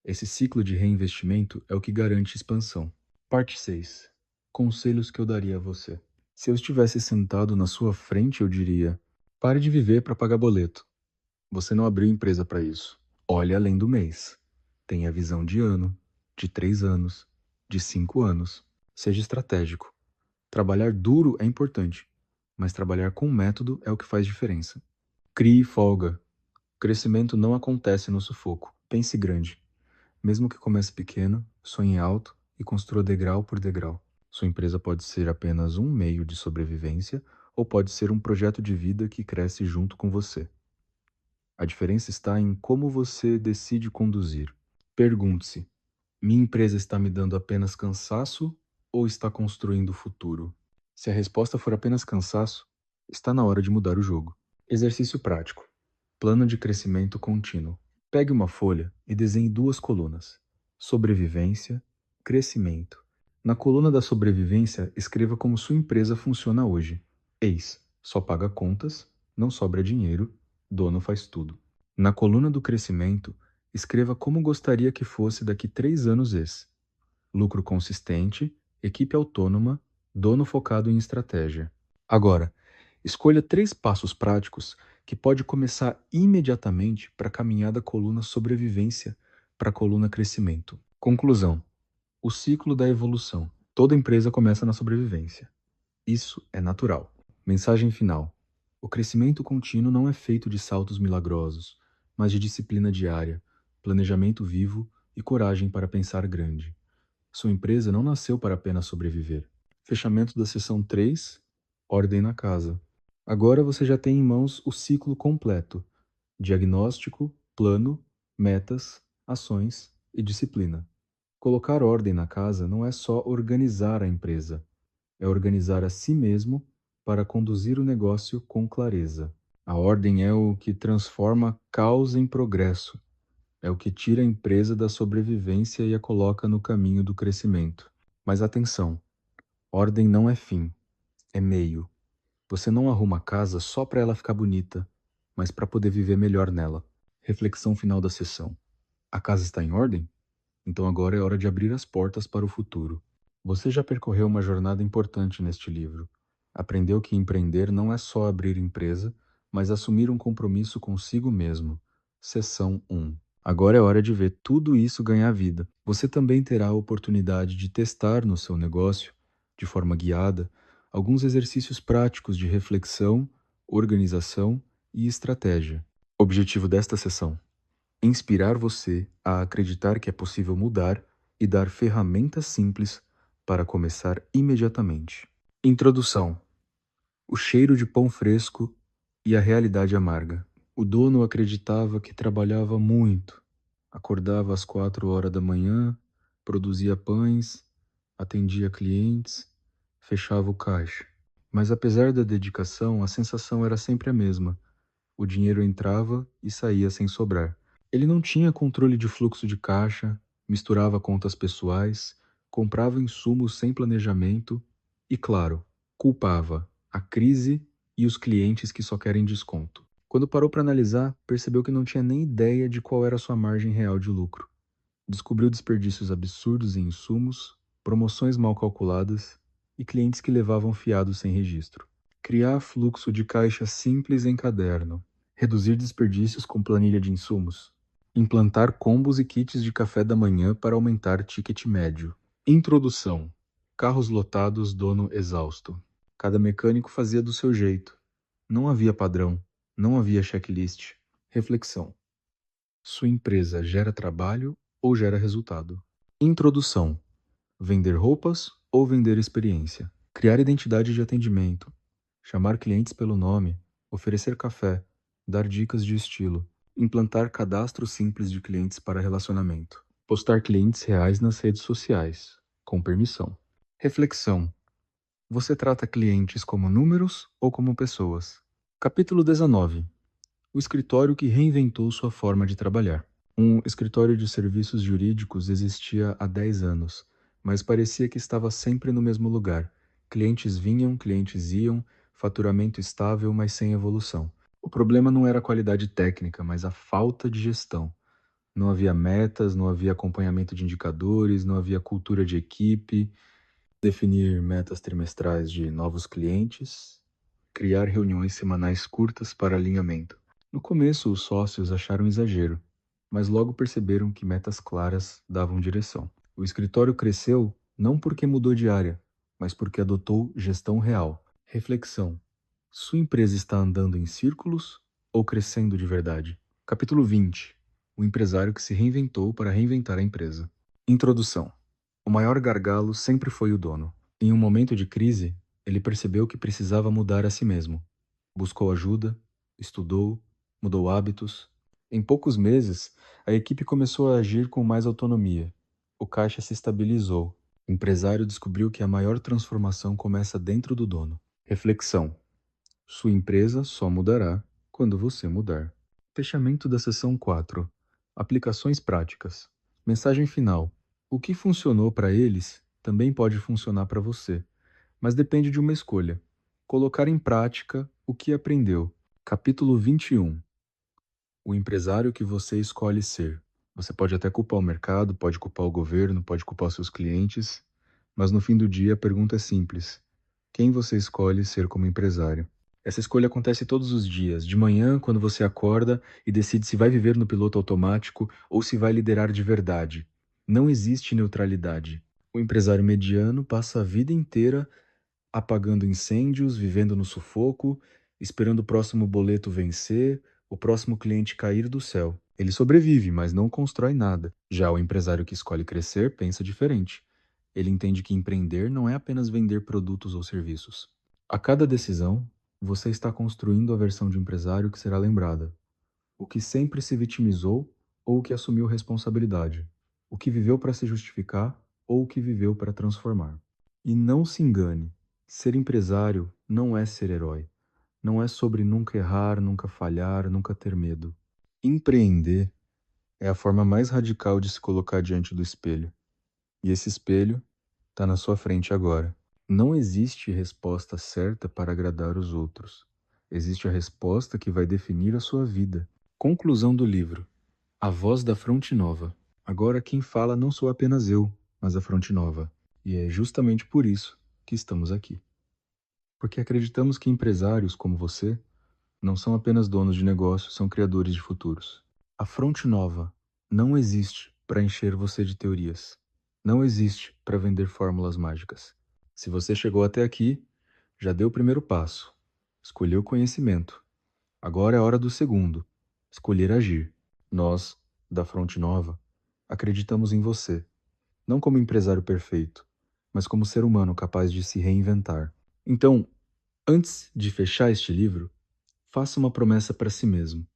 Esse ciclo de reinvestimento é o que garante expansão. Parte 6. Conselhos que eu daria a você. Se eu estivesse sentado na sua frente, eu diria: pare de viver para pagar boleto. Você não abriu empresa para isso. Olhe além do mês. Tenha visão de ano, de 3 anos, de 5 anos. Seja estratégico. Trabalhar duro é importante, mas trabalhar com método é o que faz diferença. Crie folga. Crescimento não acontece no sufoco. Pense grande. Mesmo que comece pequeno, sonhe alto e construa degrau por degrau. Sua empresa pode ser apenas um meio de sobrevivência ou pode ser um projeto de vida que cresce junto com você. A diferença está em como você decide conduzir. Pergunte-se: minha empresa está me dando apenas cansaço ou está construindo o futuro? Se a resposta for apenas cansaço, está na hora de mudar o jogo. Exercício prático. Plano de crescimento contínuo. Pegue uma folha e desenhe 2 colunas: sobrevivência, crescimento. Na coluna da sobrevivência, escreva como sua empresa funciona hoje. Eis: só paga contas, não sobra dinheiro, dono faz tudo. Na coluna do crescimento, escreva como gostaria que fosse daqui 3 anos esse. Lucro consistente, equipe autônoma, dono focado em estratégia. Agora, escolha 3 passos práticos que pode começar imediatamente para a caminhada coluna sobrevivência para a coluna crescimento. Conclusão: o ciclo da evolução. Toda empresa começa na sobrevivência. Isso é natural. Mensagem final: o crescimento contínuo não é feito de saltos milagrosos, mas de disciplina diária, planejamento vivo e coragem para pensar grande. Sua empresa não nasceu para apenas sobreviver. Fechamento da seção 3. Ordem na casa. Agora você já tem em mãos o ciclo completo: diagnóstico, plano, metas, ações e disciplina. Colocar ordem na casa não é só organizar a empresa, é organizar a si mesmo para conduzir o negócio com clareza. A ordem é o que transforma caos em progresso, é o que tira a empresa da sobrevivência e a coloca no caminho do crescimento. Mas atenção, ordem não é fim, é meio. Você não arruma a casa só para ela ficar bonita, mas para poder viver melhor nela. Reflexão final da sessão. A casa está em ordem? Então agora é hora de abrir as portas para o futuro. Você já percorreu uma jornada importante neste livro. Aprendeu que empreender não é só abrir empresa, mas assumir um compromisso consigo mesmo. Seção 1. Agora é hora de ver tudo isso ganhar vida. Você também terá a oportunidade de testar no seu negócio, de forma guiada, alguns exercícios práticos de reflexão, organização e estratégia. Objetivo desta sessão: inspirar você a acreditar que é possível mudar e dar ferramentas simples para começar imediatamente. Introdução: o cheiro de pão fresco e a realidade amarga. O dono acreditava que trabalhava muito. Acordava às 4 horas da manhã, produzia pães, atendia clientes, fechava o caixa. Mas apesar da dedicação, a sensação era sempre a mesma: o dinheiro entrava e saía sem sobrar. Ele não tinha controle de fluxo de caixa, misturava contas pessoais, comprava insumos sem planejamento E, claro, culpava a crise e os clientes que só querem desconto. Quando parou para analisar, percebeu que não tinha nem ideia de qual era a sua margem real de lucro. Descobriu desperdícios absurdos em insumos, promoções mal calculadas e clientes que levavam fiados sem registro. Criar fluxo de caixa simples em caderno. Reduzir desperdícios com planilha de insumos. Implantar combos e kits de café da manhã para aumentar ticket médio. Introdução. Carros lotados, dono exausto. Cada mecânico fazia do seu jeito. Não havia padrão, não havia checklist. Reflexão. Sua empresa gera trabalho ou gera resultado? Introdução. Vender roupas ou vender experiência? Criar identidade de atendimento. Chamar clientes pelo nome. Oferecer café. Dar dicas de estilo. Implantar cadastro simples de clientes para relacionamento. Postar clientes reais nas redes sociais, com permissão. Reflexão. Você trata clientes como números ou como pessoas? Capítulo 19. O escritório que reinventou sua forma de trabalhar. Um escritório de serviços jurídicos existia há 10 anos, mas parecia que estava sempre no mesmo lugar. Clientes vinham, clientes iam, faturamento estável, mas sem evolução. O problema não era a qualidade técnica, mas a falta de gestão. Não havia metas, não havia acompanhamento de indicadores, não havia cultura de equipe, definir metas trimestrais de novos clientes, criar reuniões semanais curtas para alinhamento. No começo, os sócios acharam exagero, mas logo perceberam que metas claras davam direção. O escritório cresceu não porque mudou de área, mas porque adotou gestão real. Reflexão. Sua empresa está andando em círculos ou crescendo de verdade? Capítulo 20. O empresário que se reinventou para reinventar a empresa. Introdução. O maior gargalo sempre foi o dono. Em um momento de crise, ele percebeu que precisava mudar a si mesmo. Buscou ajuda, estudou, mudou hábitos. Em poucos meses, a equipe começou a agir com mais autonomia. O caixa se estabilizou. O empresário descobriu que a maior transformação começa dentro do dono. Reflexão. Sua empresa só mudará quando você mudar. Fechamento da seção 4. Aplicações práticas. Mensagem final. O que funcionou para eles também pode funcionar para você, mas depende de uma escolha. Colocar em prática o que aprendeu. Capítulo 21. O empresário que você escolhe ser. Você pode até culpar o mercado, pode culpar o governo, pode culpar seus clientes, mas no fim do dia a pergunta é simples: quem você escolhe ser como empresário? Essa escolha acontece todos os dias, de manhã, quando você acorda e decide se vai viver no piloto automático ou se vai liderar de verdade. Não existe neutralidade. O empresário mediano passa a vida inteira apagando incêndios, vivendo no sufoco, esperando o próximo boleto vencer, o próximo cliente cair do céu. Ele sobrevive, mas não constrói nada. Já o empresário que escolhe crescer pensa diferente. Ele entende que empreender não é apenas vender produtos ou serviços. A cada decisão, você está construindo a versão de empresário que será lembrada. O que sempre se vitimizou ou o que assumiu responsabilidade. O que viveu para se justificar ou o que viveu para transformar. E não se engane, ser empresário não é ser herói. Não é sobre nunca errar, nunca falhar, nunca ter medo. Empreender é a forma mais radical de se colocar diante do espelho. E esse espelho está na sua frente agora. Não existe resposta certa para agradar os outros. Existe a resposta que vai definir a sua vida. Conclusão do livro. A voz da Fronte Nova. Agora quem fala não sou apenas eu, mas a Fronte Nova. E é justamente por isso que estamos aqui. Porque acreditamos que empresários como você não são apenas donos de negócios, são criadores de futuros. A Fronte Nova não existe para encher você de teorias. Não existe para vender fórmulas mágicas. Se você chegou até aqui, já deu o primeiro passo. Escolheu conhecimento. Agora é a hora do segundo. Escolher agir. Nós, da Fronte Nova, acreditamos em você. Não como empresário perfeito, mas como ser humano capaz de se reinventar. Então, antes de fechar este livro, faça uma promessa para si mesmo,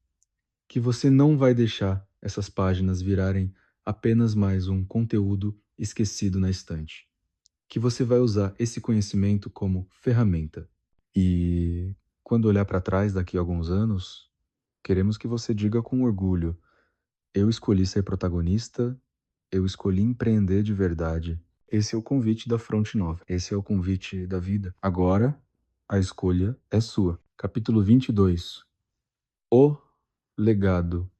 que você não vai deixar essas páginas virarem apenas mais um conteúdo esquecido na estante. Que você vai usar esse conhecimento como ferramenta. E quando olhar para trás daqui a alguns anos, queremos que você diga com orgulho: eu escolhi ser protagonista, eu escolhi empreender de verdade, Esse é o convite da Fronte Nova. Esse é o convite da vida. Agora, a escolha é sua. Capítulo 22. O legado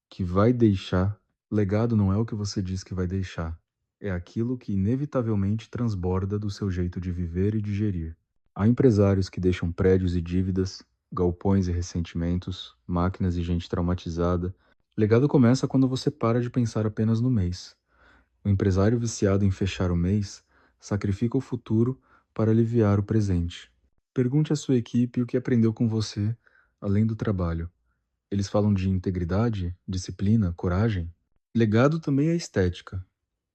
que vai deixar. Legado não é o que você diz que vai deixar. É aquilo que inevitavelmente transborda do seu jeito de viver e de gerir. Há empresários que deixam prédios e dívidas, galpões e ressentimentos, máquinas e gente traumatizada. Legado começa quando você para de pensar apenas no mês. O empresário viciado em fechar o mês sacrifica o futuro para aliviar o presente. Pergunte à sua equipe o que aprendeu com você, além do trabalho. Eles falam de integridade, disciplina, coragem? Legado também é estética.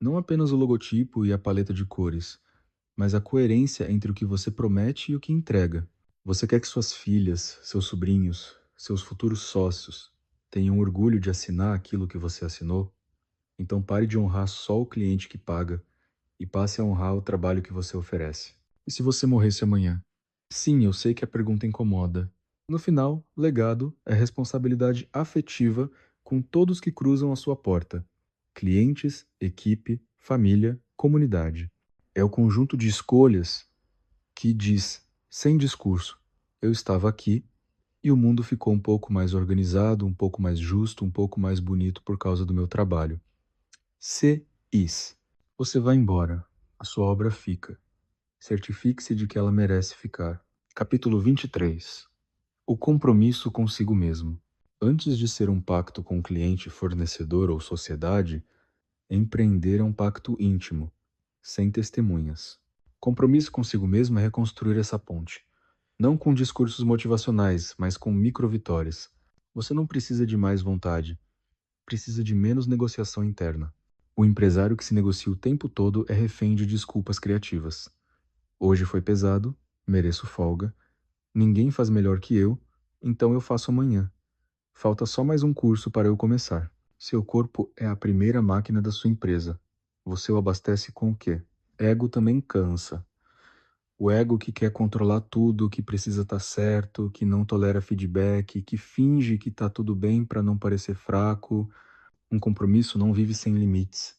Não apenas o logotipo e a paleta de cores, mas a coerência entre o que você promete e o que entrega. Você quer que suas filhas, seus sobrinhos, seus futuros sócios tenham orgulho de assinar aquilo que você assinou? Então pare de honrar só o cliente que paga e passe a honrar o trabalho que você oferece. E se você morresse amanhã? Sim, eu sei que a pergunta incomoda. No final, legado é responsabilidade afetiva com todos que cruzam a sua porta: clientes, equipe, família, comunidade. É o conjunto de escolhas que diz, sem discurso: eu estava aqui e o mundo ficou um pouco mais organizado, um pouco mais justo, um pouco mais bonito por causa do meu trabalho. Se is. Você vai embora, a sua obra fica. Certifique-se de que ela merece ficar. Capítulo 23. O compromisso consigo mesmo. Antes de ser um pacto com o cliente, fornecedor ou sociedade, empreender é um pacto íntimo, sem testemunhas. Compromisso consigo mesmo é reconstruir essa ponte. Não com discursos motivacionais, mas com microvitórias. Você não precisa de mais vontade, precisa de menos negociação interna. O empresário que se negocia o tempo todo é refém de desculpas criativas. Hoje foi pesado, mereço folga, ninguém faz melhor que eu, então eu faço amanhã. Falta só mais um curso para eu começar. Seu corpo é a primeira máquina da sua empresa. Você o abastece com o quê? Ego também cansa. O ego que quer controlar tudo, que precisa estar certo, que não tolera feedback, que finge que está tudo bem para não parecer fraco. Um compromisso não vive sem limites.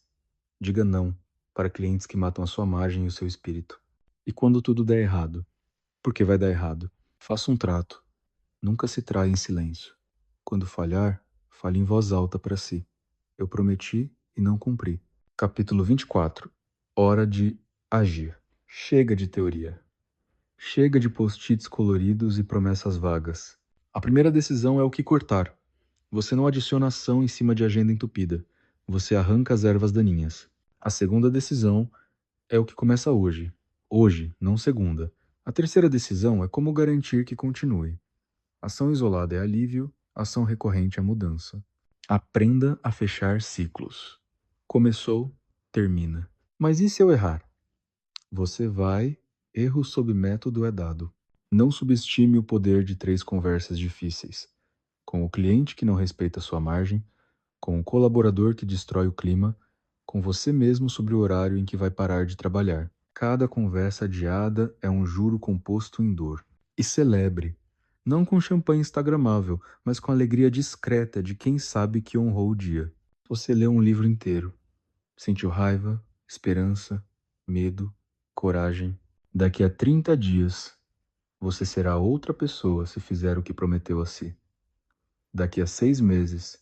Diga não para clientes que matam a sua margem e o seu espírito. E quando tudo der errado? Porque vai dar errado. Faça um trato. Nunca se traia em silêncio. Quando falhar, fale em voz alta para si. Eu prometi e não cumpri. Capítulo 24. Hora de agir. Chega de teoria. Chega de post-its coloridos e promessas vagas. A primeira decisão é o que cortar. Você não adiciona ação em cima de agenda entupida. Você arranca as ervas daninhas. A segunda decisão é o que começa hoje. Hoje, não segunda. A terceira decisão é como garantir que continue. Ação isolada é alívio, ação recorrente é mudança. Aprenda a fechar ciclos. Começou, termina. Mas e se eu errar? Você vai, erro sob método é dado. Não subestime o poder de 3 conversas difíceis. Com o cliente que não respeita sua margem, com o colaborador que destrói o clima, com você mesmo sobre o horário em que vai parar de trabalhar. Cada conversa adiada é um juro composto em dor. E celebre, não com champanhe instagramável, mas com a alegria discreta de quem sabe que honrou o dia. Você leu um livro inteiro. Sentiu raiva, esperança, medo, coragem. Daqui a 30 dias, você será outra pessoa se fizer o que prometeu a si. Daqui a 6 meses,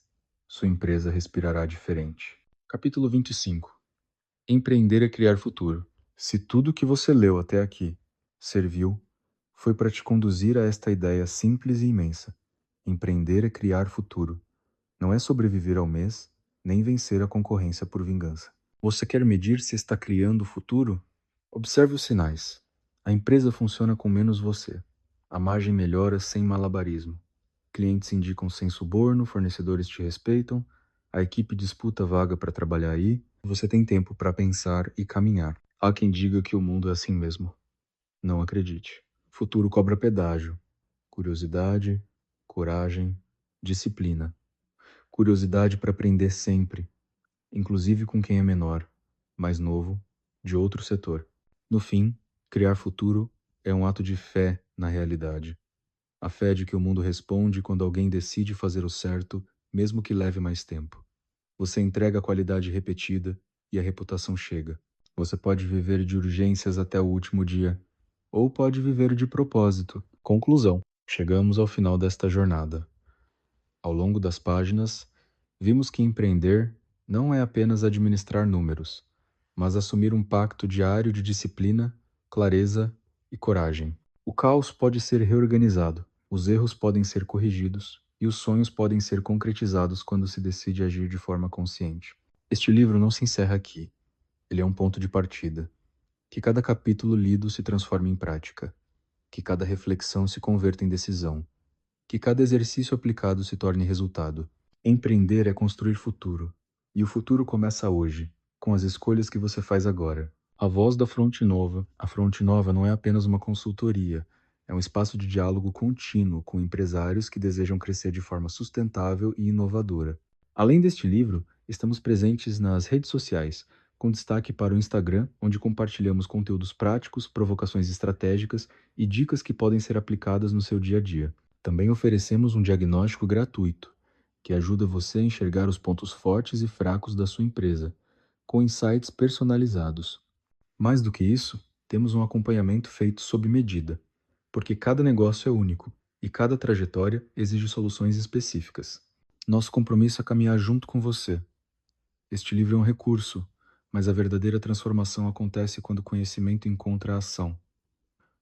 sua empresa respirará diferente. Capítulo 25. Empreender é criar futuro. Se tudo que você leu até aqui serviu, foi para te conduzir a esta ideia simples e imensa. Empreender é criar futuro. Não é sobreviver ao mês, nem vencer a concorrência por vingança. Você quer medir se está criando futuro? Observe os sinais. A empresa funciona com menos você. A margem melhora sem malabarismo. Clientes indicam sem suborno, fornecedores te respeitam, a equipe disputa vaga para trabalhar aí, você tem tempo para pensar e caminhar. Há quem diga que o mundo é assim mesmo. Não acredite. Futuro cobra pedágio. Curiosidade, coragem, disciplina. Curiosidade para aprender sempre, inclusive com quem é menor, mais novo, de outro setor. No fim, criar futuro é um ato de fé na realidade. A fé de que o mundo responde quando alguém decide fazer o certo, mesmo que leve mais tempo. Você entrega a qualidade repetida e a reputação chega. Você pode viver de urgências até o último dia, ou pode viver de propósito. Conclusão: chegamos ao final desta jornada. Ao longo das páginas, vimos que empreender não é apenas administrar números, mas assumir um pacto diário de disciplina, clareza e coragem. O caos pode ser reorganizado, os erros podem ser corrigidos e os sonhos podem ser concretizados quando se decide agir de forma consciente. Este livro não se encerra aqui, ele é um ponto de partida. Que cada capítulo lido se transforme em prática, que cada reflexão se converta em decisão, que cada exercício aplicado se torne resultado. Empreender é construir futuro, e o futuro começa hoje, com as escolhas que você faz agora. A voz da Fronte Nova. A Fronte Nova não é apenas uma consultoria, é um espaço de diálogo contínuo com empresários que desejam crescer de forma sustentável e inovadora. Além deste livro, estamos presentes nas redes sociais, com destaque para o Instagram, onde compartilhamos conteúdos práticos, provocações estratégicas e dicas que podem ser aplicadas no seu dia a dia. Também oferecemos um diagnóstico gratuito, que ajuda você a enxergar os pontos fortes e fracos da sua empresa, com insights personalizados. Mais do que isso, temos um acompanhamento feito sob medida, porque cada negócio é único e cada trajetória exige soluções específicas. Nosso compromisso é caminhar junto com você. Este livro é um recurso, mas a verdadeira transformação acontece quando o conhecimento encontra a ação.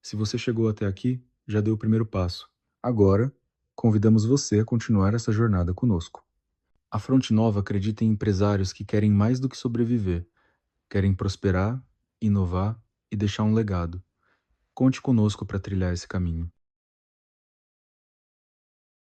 Se você chegou até aqui, já deu o primeiro passo. Agora, convidamos você a continuar essa jornada conosco. A Fronte Nova acredita em empresários que querem mais do que sobreviver, querem prosperar, inovar e deixar um legado. Conte conosco para trilhar esse caminho.